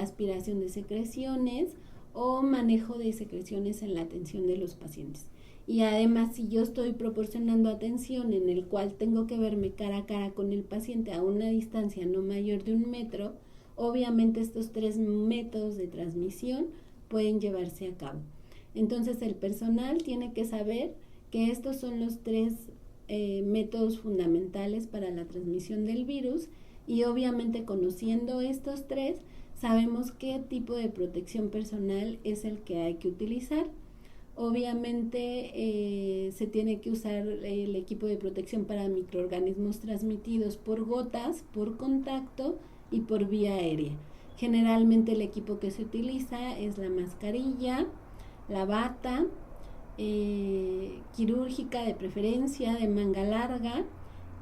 aspiración de secreciones o manejo de secreciones en la atención de los pacientes. Y además, si yo estoy proporcionando atención en el cual tengo que verme cara a cara con el paciente a una distancia no mayor de 1 metro, obviamente estos 3 métodos de transmisión pueden llevarse a cabo. Entonces, el personal tiene que saber que estos son los 3 métodos fundamentales para la transmisión del virus, y obviamente conociendo estos 3, sabemos qué tipo de protección personal es el que hay que utilizar. Obviamente se tiene que usar el equipo de protección para microorganismos transmitidos por gotas, por contacto y por vía aérea. Generalmente el equipo que se utiliza es la mascarilla, la bata, quirúrgica de preferencia, de manga larga,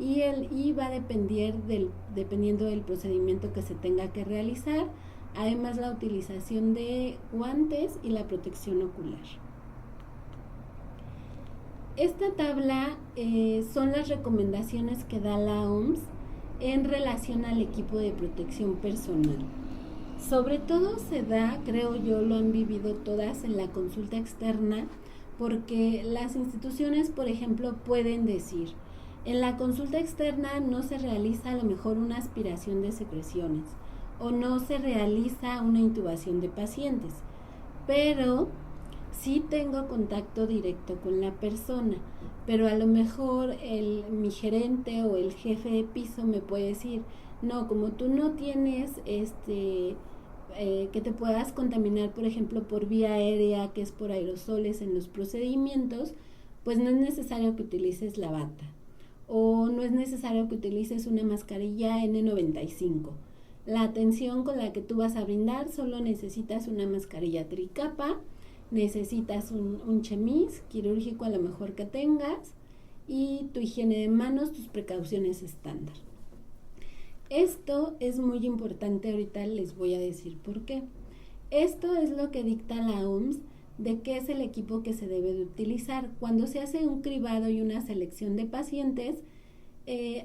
y va a dependiendo del procedimiento que se tenga que realizar, además la utilización de guantes y la protección ocular. Esta tabla son las recomendaciones que da la OMS en relación al equipo de protección personal. Sobre todo se da, creo yo, lo han vivido todas en la consulta externa, porque las instituciones, por ejemplo, pueden decir, en la consulta externa no se realiza a lo mejor una aspiración de secreciones o no se realiza una intubación de pacientes, pero sí tengo contacto directo con la persona, pero a lo mejor mi gerente o el jefe de piso me puede decir, no, como tú no tienes que te puedas contaminar, por ejemplo, por vía aérea, que es por aerosoles en los procedimientos, pues no es necesario que utilices la bata o no es necesario que utilices una mascarilla N95. La atención con la que tú vas a brindar solo necesitas una mascarilla tricapa, necesitas un chemis quirúrgico a lo mejor que tengas y tu higiene de manos, tus precauciones estándar. Esto es muy importante, ahorita les voy a decir por qué. Esto es lo que dicta la OMS de qué es el equipo que se debe de utilizar. Cuando se hace un cribado y una selección de pacientes,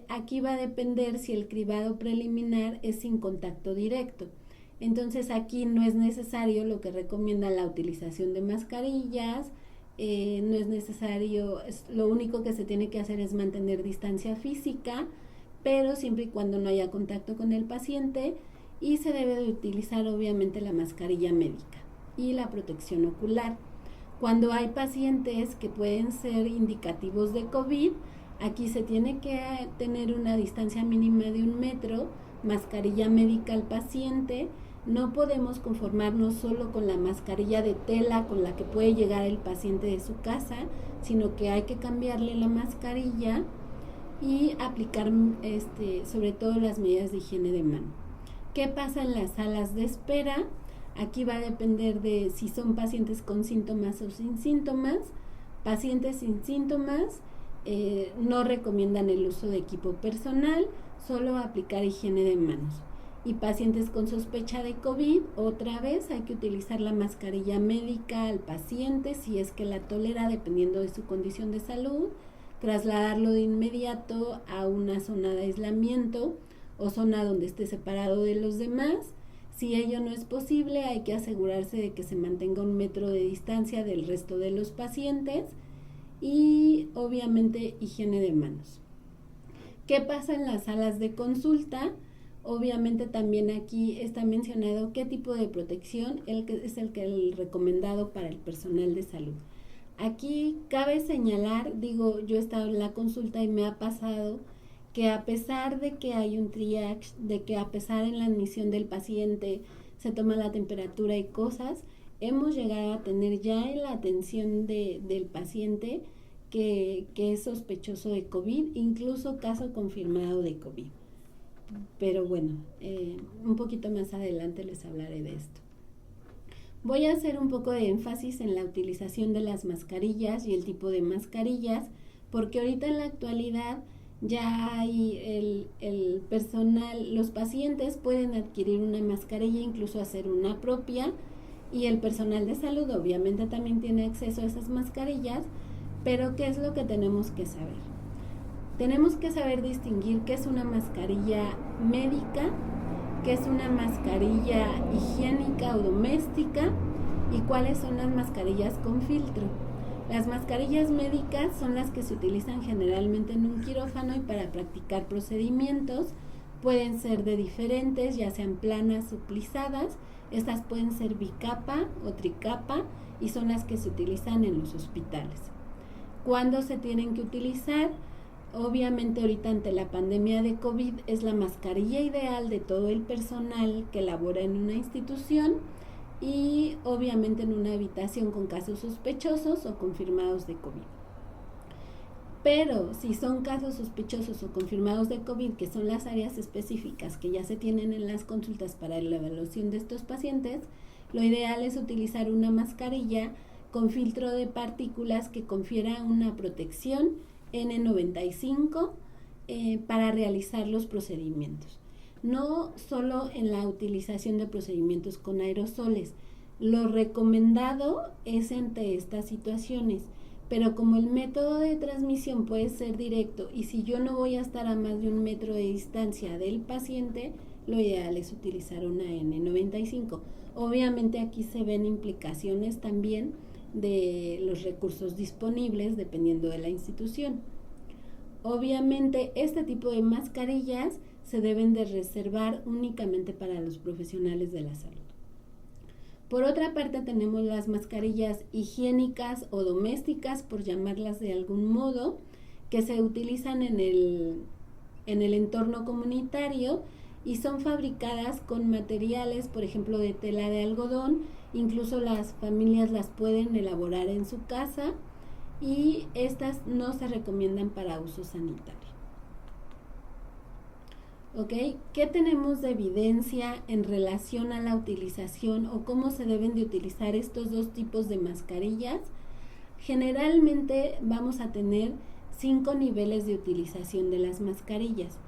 aquí va a depender si el cribado preliminar es sin contacto directo. Entonces aquí no es necesario lo que recomienda la utilización de mascarillas, no es necesario, lo único que se tiene que hacer es mantener distancia física, pero siempre y cuando no haya contacto con el paciente, y se debe de utilizar obviamente la mascarilla médica y la protección ocular. Cuando hay pacientes que pueden ser indicativos de COVID, aquí se tiene que tener una distancia mínima de 1 metro, mascarilla médica al paciente. No podemos conformarnos solo con la mascarilla de tela con la que puede llegar el paciente de su casa, sino que hay que cambiarle la mascarilla y aplicar sobre todo las medidas de higiene de mano. ¿Qué pasa en las salas de espera? Aquí va a depender de si son pacientes con síntomas o sin síntomas. Pacientes sin síntomas no recomiendan el uso de equipo personal, solo aplicar higiene de manos. Y pacientes con sospecha de COVID, otra vez hay que utilizar la mascarilla médica al paciente si es que la tolera, dependiendo de su condición de salud, trasladarlo de inmediato a una zona de aislamiento o zona donde esté separado de los demás. Si ello no es posible, hay que asegurarse de que se mantenga 1 metro de distancia del resto de los pacientes y obviamente higiene de manos. ¿Qué pasa en las salas de consulta? Obviamente también aquí está mencionado qué tipo de protección es el recomendado para el personal de salud. Aquí cabe señalar, yo he estado en la consulta y me ha pasado que a pesar de que hay un triage, de que a pesar en la admisión del paciente se toma la temperatura y cosas, hemos llegado a tener ya en la atención del paciente que es sospechoso de COVID, incluso caso confirmado de COVID. Pero bueno, un poquito más adelante les hablaré de esto. Voy a hacer un poco de énfasis en la utilización de las mascarillas y el tipo de mascarillas, porque ahorita en la actualidad ya hay el personal, los pacientes pueden adquirir una mascarilla, incluso hacer una propia, y el personal de salud obviamente también tiene acceso a esas mascarillas, pero ¿qué es lo que tenemos que saber? Tenemos que saber distinguir qué es una mascarilla médica, qué es una mascarilla higiénica o doméstica y cuáles son las mascarillas con filtro. Las mascarillas médicas son las que se utilizan generalmente en un quirófano y para practicar procedimientos. Pueden ser de diferentes, ya sean planas o plisadas. Estas pueden ser bicapa o tricapa y son las que se utilizan en los hospitales. ¿Cuándo se tienen que utilizar? Obviamente ahorita ante la pandemia de COVID es la mascarilla ideal de todo el personal que labora en una institución y obviamente en una habitación con casos sospechosos o confirmados de COVID. Pero si son casos sospechosos o confirmados de COVID, que son las áreas específicas que ya se tienen en las consultas para la evaluación de estos pacientes, lo ideal es utilizar una mascarilla con filtro de partículas que confiera una protección N95 para realizar los procedimientos. No solo en la utilización de procedimientos con aerosoles. Lo recomendado es ante estas situaciones, pero como el método de transmisión puede ser directo y si yo no voy a estar a más de 1 metro de distancia del paciente, lo ideal es utilizar una N95. Obviamente aquí se ven implicaciones también de los recursos disponibles dependiendo de la institución. Obviamente este tipo de mascarillas se deben de reservar únicamente para los profesionales de la salud. Por otra parte tenemos las mascarillas higiénicas o domésticas, por llamarlas de algún modo, que se utilizan en el entorno comunitario y son fabricadas con materiales, por ejemplo, de tela de algodón. Incluso las familias las pueden elaborar en su casa y estas no se recomiendan para uso sanitario. ¿Ok? ¿Qué tenemos de evidencia en relación a la utilización o cómo se deben de utilizar estos dos tipos de mascarillas? Generalmente vamos a tener 5 niveles de utilización de las mascarillas.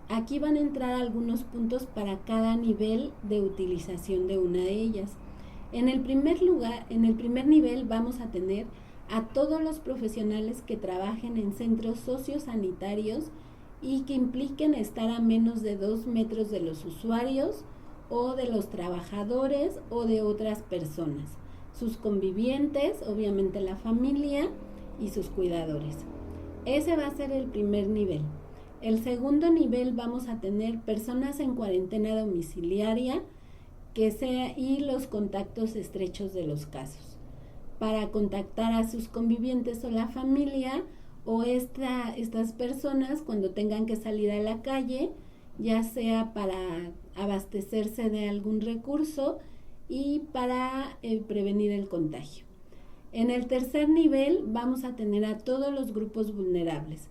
Aquí van a entrar algunos puntos para cada nivel de utilización de una de ellas. En el primer nivel vamos a tener a todos los profesionales que trabajen en centros sociosanitarios y que impliquen estar a menos de 2 metros de los usuarios o de los trabajadores o de otras personas, sus convivientes, obviamente la familia y sus cuidadores. Ese va a ser el primer nivel. El segundo nivel vamos a tener personas en cuarentena domiciliaria y los contactos estrechos de los casos. Para contactar a sus convivientes o la familia o estas personas cuando tengan que salir a la calle, ya sea para abastecerse de algún recurso y para prevenir el contagio. En el tercer nivel vamos a tener a todos los grupos vulnerables,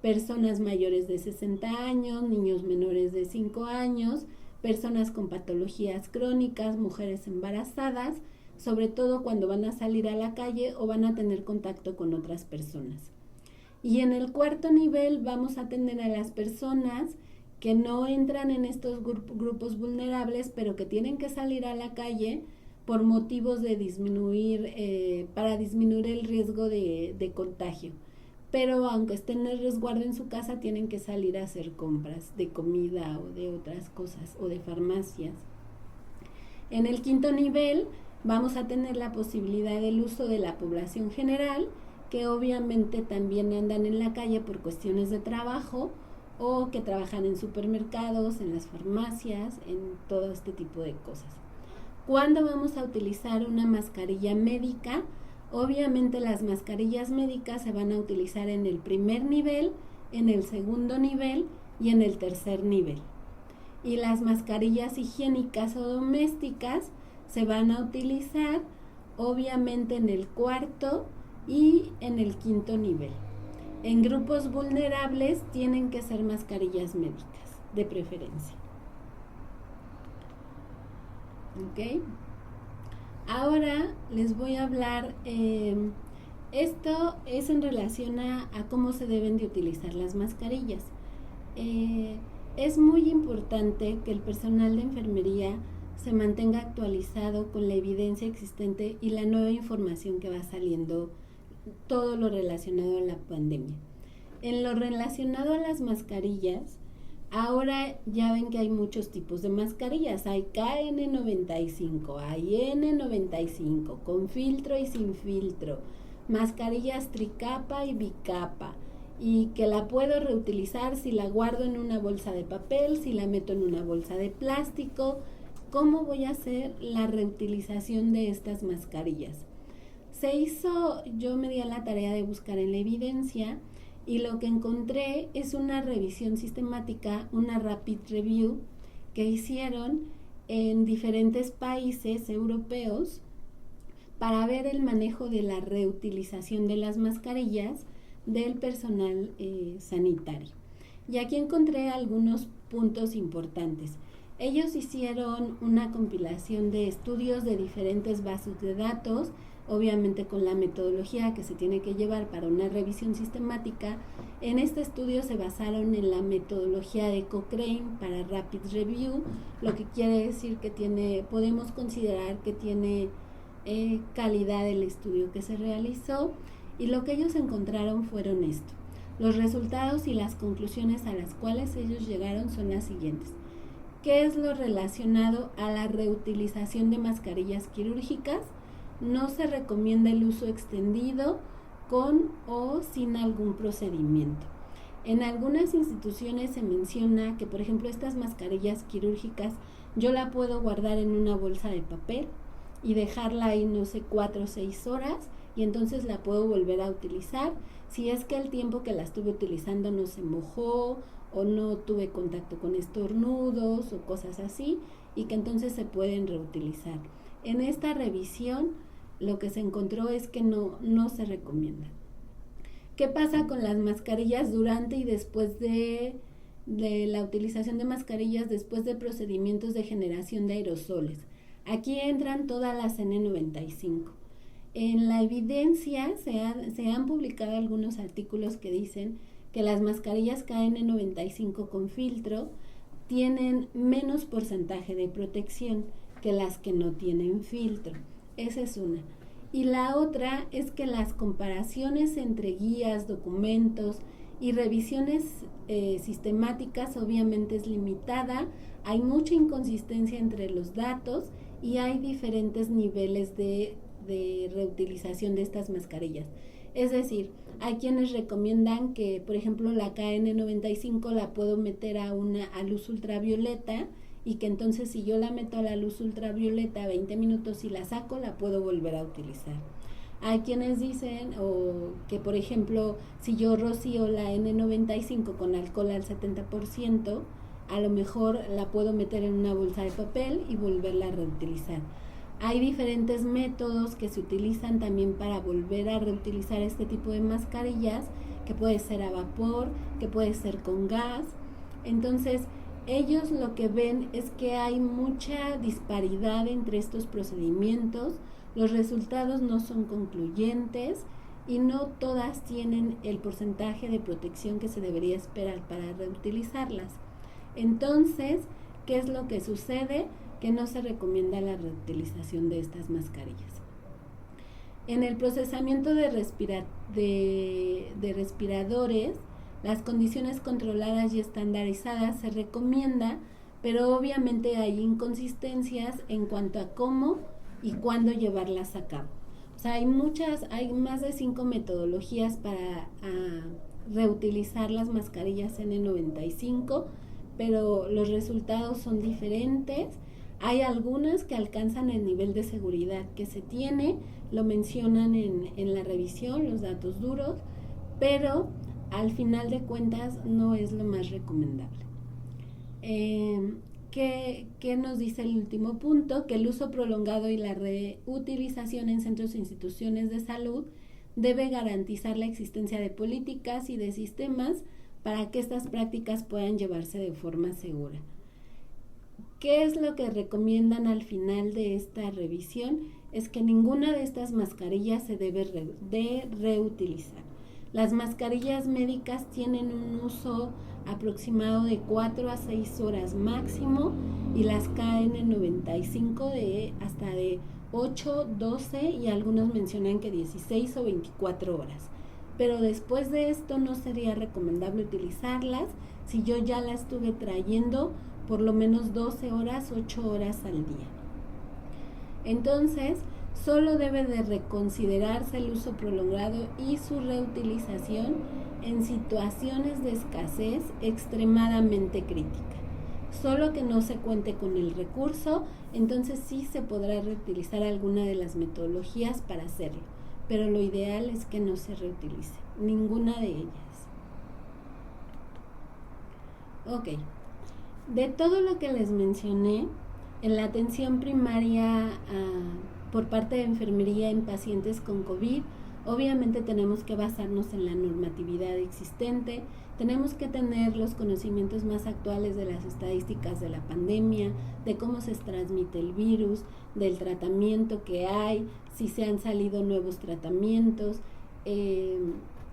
personas mayores de 60 años, niños menores de 5 años, personas con patologías crónicas, mujeres embarazadas, sobre todo cuando van a salir a la calle o van a tener contacto con otras personas. Y en el cuarto nivel vamos a tener a las personas que no entran en estos grupos vulnerables, pero que tienen que salir a la calle por motivos de para disminuir el riesgo de contagio. Pero aunque estén en el resguardo en su casa, tienen que salir a hacer compras de comida o de otras cosas o de farmacias. En el quinto nivel vamos a tener la posibilidad del uso de la población general, que obviamente también andan en la calle por cuestiones de trabajo o que trabajan en supermercados, en las farmacias, en todo este tipo de cosas. ¿Cuándo vamos a utilizar una mascarilla médica? Obviamente las mascarillas médicas se van a utilizar en el primer nivel, en el segundo nivel y en el tercer nivel. Y las mascarillas higiénicas o domésticas se van a utilizar obviamente en el cuarto y en el quinto nivel. En grupos vulnerables tienen que ser mascarillas médicas, de preferencia. ¿Ok? Ahora les voy a hablar, esto es en relación a cómo se deben de utilizar las mascarillas. Es muy importante que el personal de enfermería se mantenga actualizado con la evidencia existente y la nueva información que va saliendo, todo lo relacionado a la pandemia. En lo relacionado a las mascarillas, ahora ya ven que hay muchos tipos de mascarillas. Hay KN95, hay N95, con filtro y sin filtro, mascarillas tricapa y bicapa, y que la puedo reutilizar si la guardo en una bolsa de papel, si la meto en una bolsa de plástico. ¿Cómo voy a hacer la reutilización de estas mascarillas? Yo me di a la tarea de buscar en la evidencia y lo que encontré es una revisión sistemática, una rapid review que hicieron en diferentes países europeos para ver el manejo de la reutilización de las mascarillas del personal sanitario. Y aquí encontré algunos puntos importantes. Ellos hicieron una compilación de estudios de diferentes bases de datos, obviamente con la metodología que se tiene que llevar para una revisión sistemática. En este estudio se basaron en la metodología de Cochrane para Rapid Review, lo que quiere decir que podemos considerar que tiene calidad el estudio que se realizó, y lo que ellos encontraron fueron esto. Los resultados y las conclusiones a las cuales ellos llegaron son las siguientes. ¿Qué es lo relacionado a la reutilización de mascarillas quirúrgicas? No se recomienda el uso extendido con o sin algún procedimiento. En algunas instituciones se menciona que, por ejemplo, estas mascarillas quirúrgicas yo la puedo guardar en una bolsa de papel y dejarla ahí, no sé, 4 o 6 horas, y entonces la puedo volver a utilizar si es que el tiempo que la estuve utilizando no se mojó o no tuve contacto con estornudos o cosas así, y que entonces se pueden reutilizar. En esta revisión lo que se encontró es que no se recomienda. ¿Qué pasa con las mascarillas durante y después de la utilización de mascarillas después de procedimientos de generación de aerosoles? Aquí entran todas las N95. En la evidencia se han publicado algunos artículos que dicen que las mascarillas KN95 con filtro tienen menos porcentaje de protección que las que no tienen filtro. Esa es una. Y la otra es que las comparaciones entre guías, documentos y revisiones sistemáticas obviamente es limitada. Hay mucha inconsistencia entre los datos y hay diferentes niveles de reutilización de estas mascarillas. Es decir, hay quienes recomiendan que, por ejemplo, la KN95 la puedo meter a luz ultravioleta, y que entonces si yo la meto a la luz ultravioleta 20 minutos y la saco, la puedo volver a utilizar. Hay quienes dicen que, por ejemplo, si yo rocío la N95 con alcohol al 70%, a lo mejor la puedo meter en una bolsa de papel y volverla a reutilizar. Hay diferentes métodos que se utilizan también para volver a reutilizar este tipo de mascarillas, que puede ser a vapor, que puede ser con gas. Entonces, ellos lo que ven es que hay mucha disparidad entre estos procedimientos, los resultados no son concluyentes y no todas tienen el porcentaje de protección que se debería esperar para reutilizarlas. Entonces, ¿qué es lo que sucede? Que no se recomienda la reutilización de estas mascarillas. En el procesamiento de respiradores, las condiciones controladas y estandarizadas se recomienda, pero obviamente hay inconsistencias en cuanto a cómo y cuándo llevarlas a cabo. O sea, hay más de 5 metodologías para reutilizar las mascarillas N95, pero los resultados son diferentes. Hay algunas que alcanzan el nivel de seguridad que se tiene, lo mencionan en la revisión, los datos duros, pero al final de cuentas no es lo más recomendable. ¿Qué nos dice el último punto? Que el uso prolongado y la reutilización en centros e instituciones de salud debe garantizar la existencia de políticas y de sistemas para que estas prácticas puedan llevarse de forma segura. ¿Qué es lo que recomiendan al final de esta revisión? Es que ninguna de estas mascarillas se debe de reutilizar. Las mascarillas médicas tienen un uso aproximado de 4 a 6 horas máximo, y las KN95 hasta de 8, 12 y algunos mencionan que 16 o 24 horas. Pero después de esto no sería recomendable utilizarlas si yo ya la estuve trayendo por lo menos 12 horas, 8 horas al día. Entonces, solo debe de reconsiderarse el uso prolongado y su reutilización en situaciones de escasez extremadamente crítica. Solo que no se cuente con el recurso, entonces sí se podrá reutilizar alguna de las metodologías para hacerlo, pero lo ideal es que no se reutilice ninguna de ellas. Ok. De todo lo que les mencioné, en la atención primaria por parte de enfermería en pacientes con COVID, obviamente tenemos que basarnos en la normatividad existente, tenemos que tener los conocimientos más actuales de las estadísticas de la pandemia, de cómo se transmite el virus, del tratamiento que hay, si se han salido nuevos tratamientos,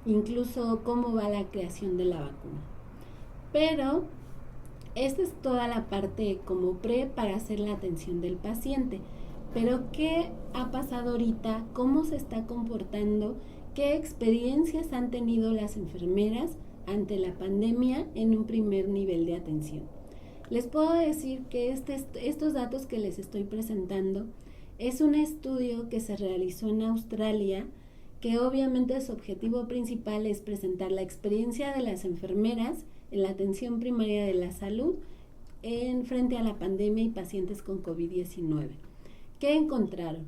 incluso cómo va la creación de la vacuna. Pero esta es toda la parte como para hacer la atención del paciente. Pero ¿qué ha pasado ahorita? ¿Cómo se está comportando? ¿Qué experiencias han tenido las enfermeras ante la pandemia en un primer nivel de atención? Les puedo decir que estos datos que les estoy presentando es un estudio que se realizó en Australia, que obviamente su objetivo principal es presentar la experiencia de las enfermeras en la atención primaria de la salud en frente a la pandemia y pacientes con COVID-19. ¿Qué encontraron?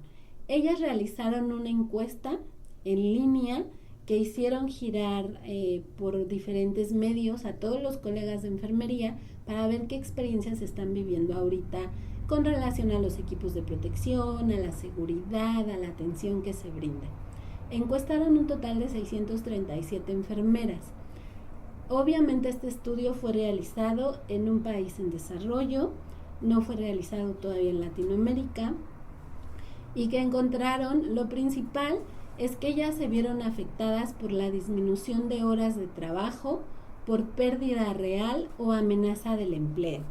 Ellas realizaron una encuesta en línea que hicieron girar por diferentes medios a todos los colegas de enfermería para ver qué experiencias están viviendo ahorita con relación a los equipos de protección, a la seguridad, a la atención que se brinda. Encuestaron un total de 637 enfermeras. Obviamente este estudio fue realizado en un país en desarrollo, no fue realizado todavía en Latinoamérica, y que encontraron, lo principal es que ellas se vieron afectadas por la disminución de horas de trabajo, por pérdida real o amenaza del empleo.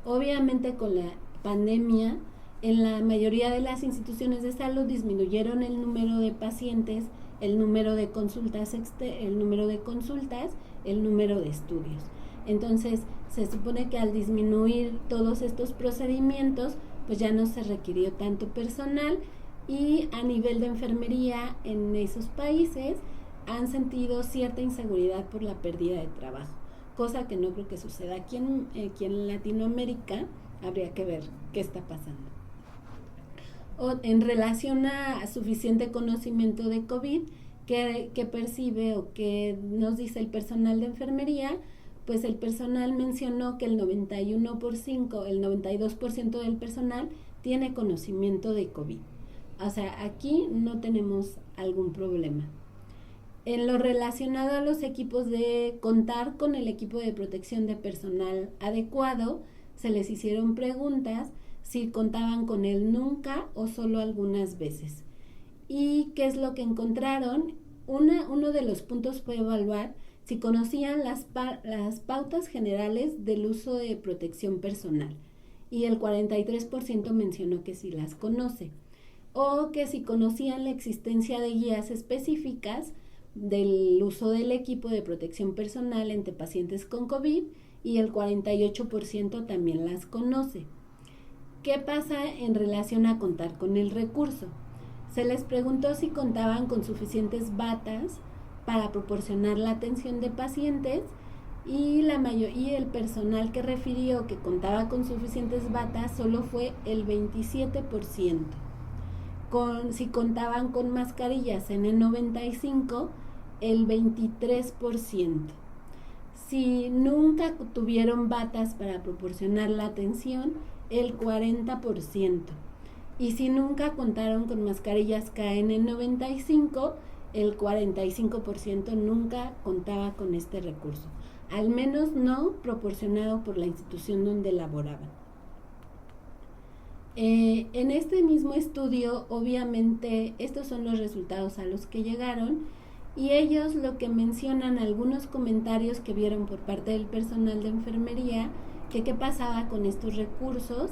Obviamente con la pandemia, en la mayoría de las instituciones de salud disminuyeron el número de pacientes, el número de consultas, el número de estudios. Entonces, se supone que al disminuir todos estos procedimientos, pues ya no se requirió tanto personal, y a nivel de enfermería en esos países han sentido cierta inseguridad por la pérdida de trabajo, cosa que no creo que suceda aquí en Latinoamérica. Habría que ver qué está pasando. En relación a suficiente conocimiento de COVID, ¿qué percibe o qué nos dice el personal de enfermería? Pues el personal mencionó que el 92% del personal tiene conocimiento de COVID. O sea, aquí no tenemos algún problema. En lo relacionado a los equipos de contar con el equipo de protección de personal adecuado, se les hicieron preguntas si contaban con él nunca o solo algunas veces. ¿Y qué es lo que encontraron? Uno de los puntos fue evaluar si conocían las pautas generales del uso de protección personal, y el 43% mencionó que sí las conoce, o que si conocían la existencia de guías específicas del uso del equipo de protección personal entre pacientes con COVID, y el 48% también las conoce. ¿Qué pasa en relación a contar con el recurso? Se les preguntó si contaban con suficientes batas para proporcionar la atención de pacientes, y el personal que refirió que contaba con suficientes batas solo fue el 27%. Si contaban con mascarillas N95, el 23%. Si nunca tuvieron batas para proporcionar la atención, el 40%. Y si nunca contaron con mascarillas KN95, el 45% nunca contaba con este recurso, al menos no proporcionado por la institución donde laboraban. En este mismo estudio, obviamente, estos son los resultados a los que llegaron, y ellos lo que mencionan, algunos comentarios que vieron por parte del personal de enfermería, que qué pasaba con estos recursos,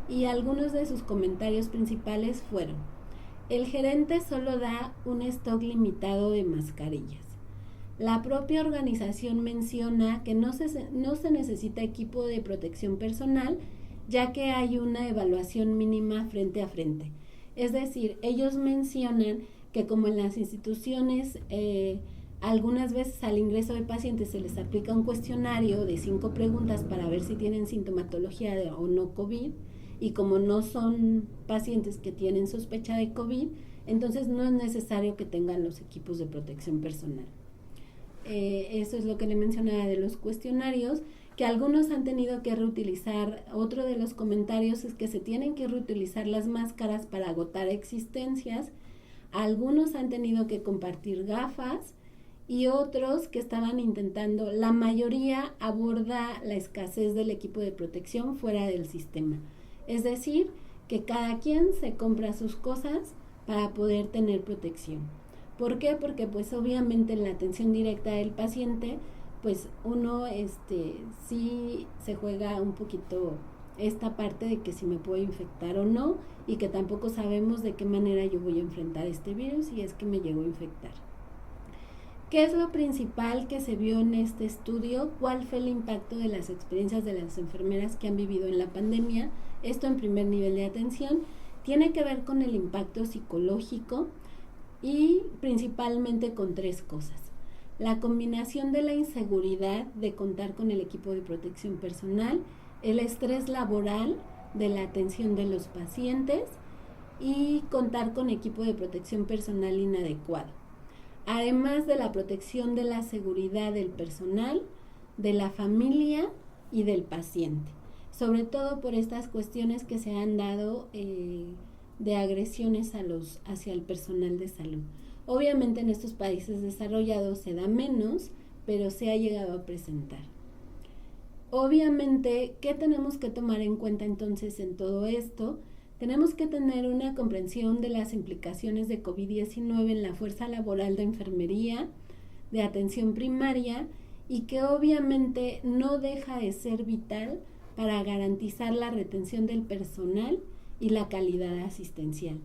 y algunos de sus comentarios principales fueron: el gerente solo da un stock limitado de mascarillas. La propia organización menciona que no se necesita equipo de protección personal, ya que hay una evaluación mínima frente a frente. Es decir, ellos mencionan que como en las instituciones, algunas veces al ingreso de pacientes se les aplica un cuestionario de 5 preguntas para ver si tienen sintomatología o no COVID, y como no son pacientes que tienen sospecha de COVID, entonces no es necesario que tengan los equipos de protección personal. Eso es lo que le mencionaba de los cuestionarios, que algunos han tenido que reutilizar, otro de los comentarios es que se tienen que reutilizar las máscaras para agotar existencias, algunos han tenido que compartir gafas y otros que estaban intentando, la mayoría aborda la escasez del equipo de protección fuera del sistema, es decir, que cada quien se compra sus cosas para poder tener protección. ¿Por qué? Porque pues obviamente en la atención directa del paciente pues uno sí se juega un poquito esta parte de que si me puedo infectar o no, y que tampoco sabemos de qué manera yo voy a enfrentar este virus si es que me llegó a infectar. ¿Qué es lo principal que se vio en este estudio? ¿Cuál fue el impacto de las experiencias de las enfermeras que han vivido en la pandemia? Esto en primer nivel de atención tiene que ver con el impacto psicológico y principalmente con 3 cosas. La combinación de la inseguridad de contar con el equipo de protección personal, el estrés laboral de la atención de los pacientes y contar con equipo de protección personal inadecuado. Además de la protección de la seguridad del personal, de la familia y del paciente. Sobre todo por estas cuestiones que se han dado de agresiones hacia el personal de salud. Obviamente en estos países desarrollados se da menos, pero se ha llegado a presentar. Obviamente, ¿qué tenemos que tomar en cuenta entonces en todo esto? Tenemos que tener una comprensión de las implicaciones de COVID-19 en la fuerza laboral de enfermería, de atención primaria, y que obviamente no deja de ser vital para garantizar la retención del personal y la calidad asistencial.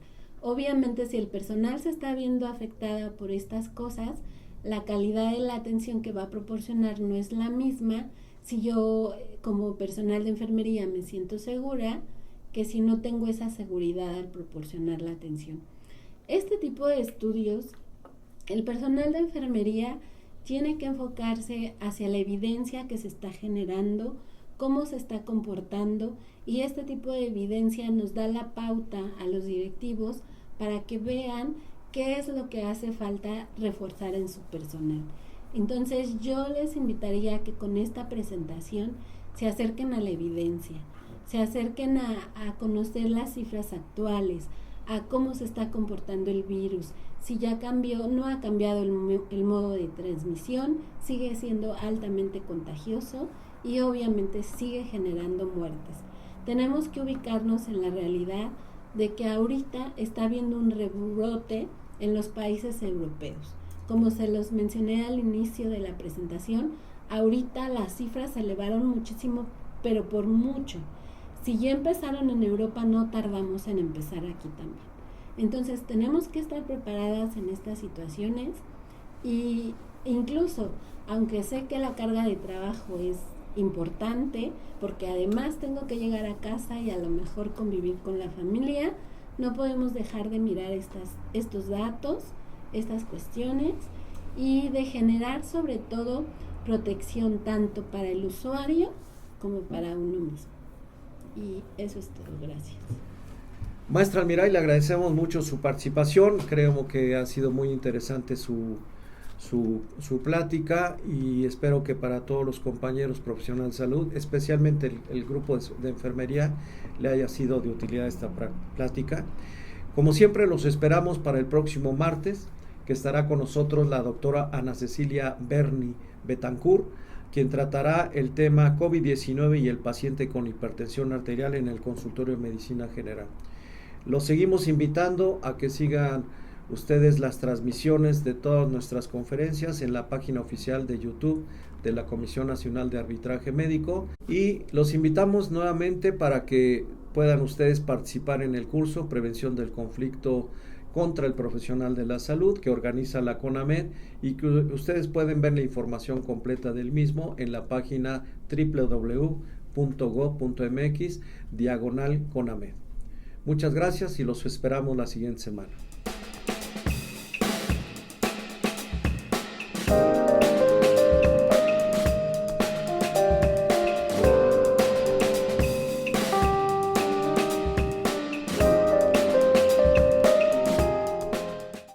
Obviamente, si el personal se está viendo afectada por estas cosas, la calidad de la atención que va a proporcionar no es la misma si yo como personal de enfermería me siento segura que si no tengo esa seguridad al proporcionar la atención. Este tipo de estudios, el personal de enfermería tiene que enfocarse hacia la evidencia que se está generando, cómo se está comportando, y este tipo de evidencia nos da la pauta a los directivos para que vean qué es lo que hace falta reforzar en su personal. Entonces yo les invitaría a que con esta presentación se acerquen a la evidencia, se acerquen a conocer las cifras actuales, a cómo se está comportando el virus, si ya cambió, no ha cambiado el modo de transmisión, sigue siendo altamente contagioso y obviamente sigue generando muertes. Tenemos que ubicarnos en la realidad de que ahorita está habiendo un rebrote en los países europeos. Como se los mencioné al inicio de la presentación, ahorita las cifras se elevaron muchísimo, pero por mucho. Si ya empezaron en Europa, no tardamos en empezar aquí también. Entonces tenemos que estar preparadas en estas situaciones, y incluso, aunque sé que la carga de trabajo es importante, porque además tengo que llegar a casa y a lo mejor convivir con la familia, no podemos dejar de mirar estos datos, estas cuestiones, y de generar sobre todo protección tanto para el usuario como para uno mismo. Y eso es todo, gracias. Maestra Almiray, le agradecemos mucho su participación, creo que ha sido muy interesante su plática, y espero que para todos los compañeros profesionales de salud, especialmente el grupo de enfermería, le haya sido de utilidad esta plática. Como siempre, los esperamos para el próximo martes, que estará con nosotros la doctora Ana Cecilia Berni Betancourt, quien tratará el tema COVID-19 y el paciente con hipertensión arterial en el consultorio de medicina general. Los seguimos invitando a que sigan ustedes las transmisiones de todas nuestras conferencias en la página oficial de YouTube de la Comisión Nacional de Arbitraje Médico, y los invitamos nuevamente para que puedan ustedes participar en el curso Prevención del Conflicto contra el Profesional de la Salud que organiza la CONAMED, y que ustedes pueden ver la información completa del mismo en la página www.go.mx/CONAMED. Muchas gracias y los esperamos la siguiente semana.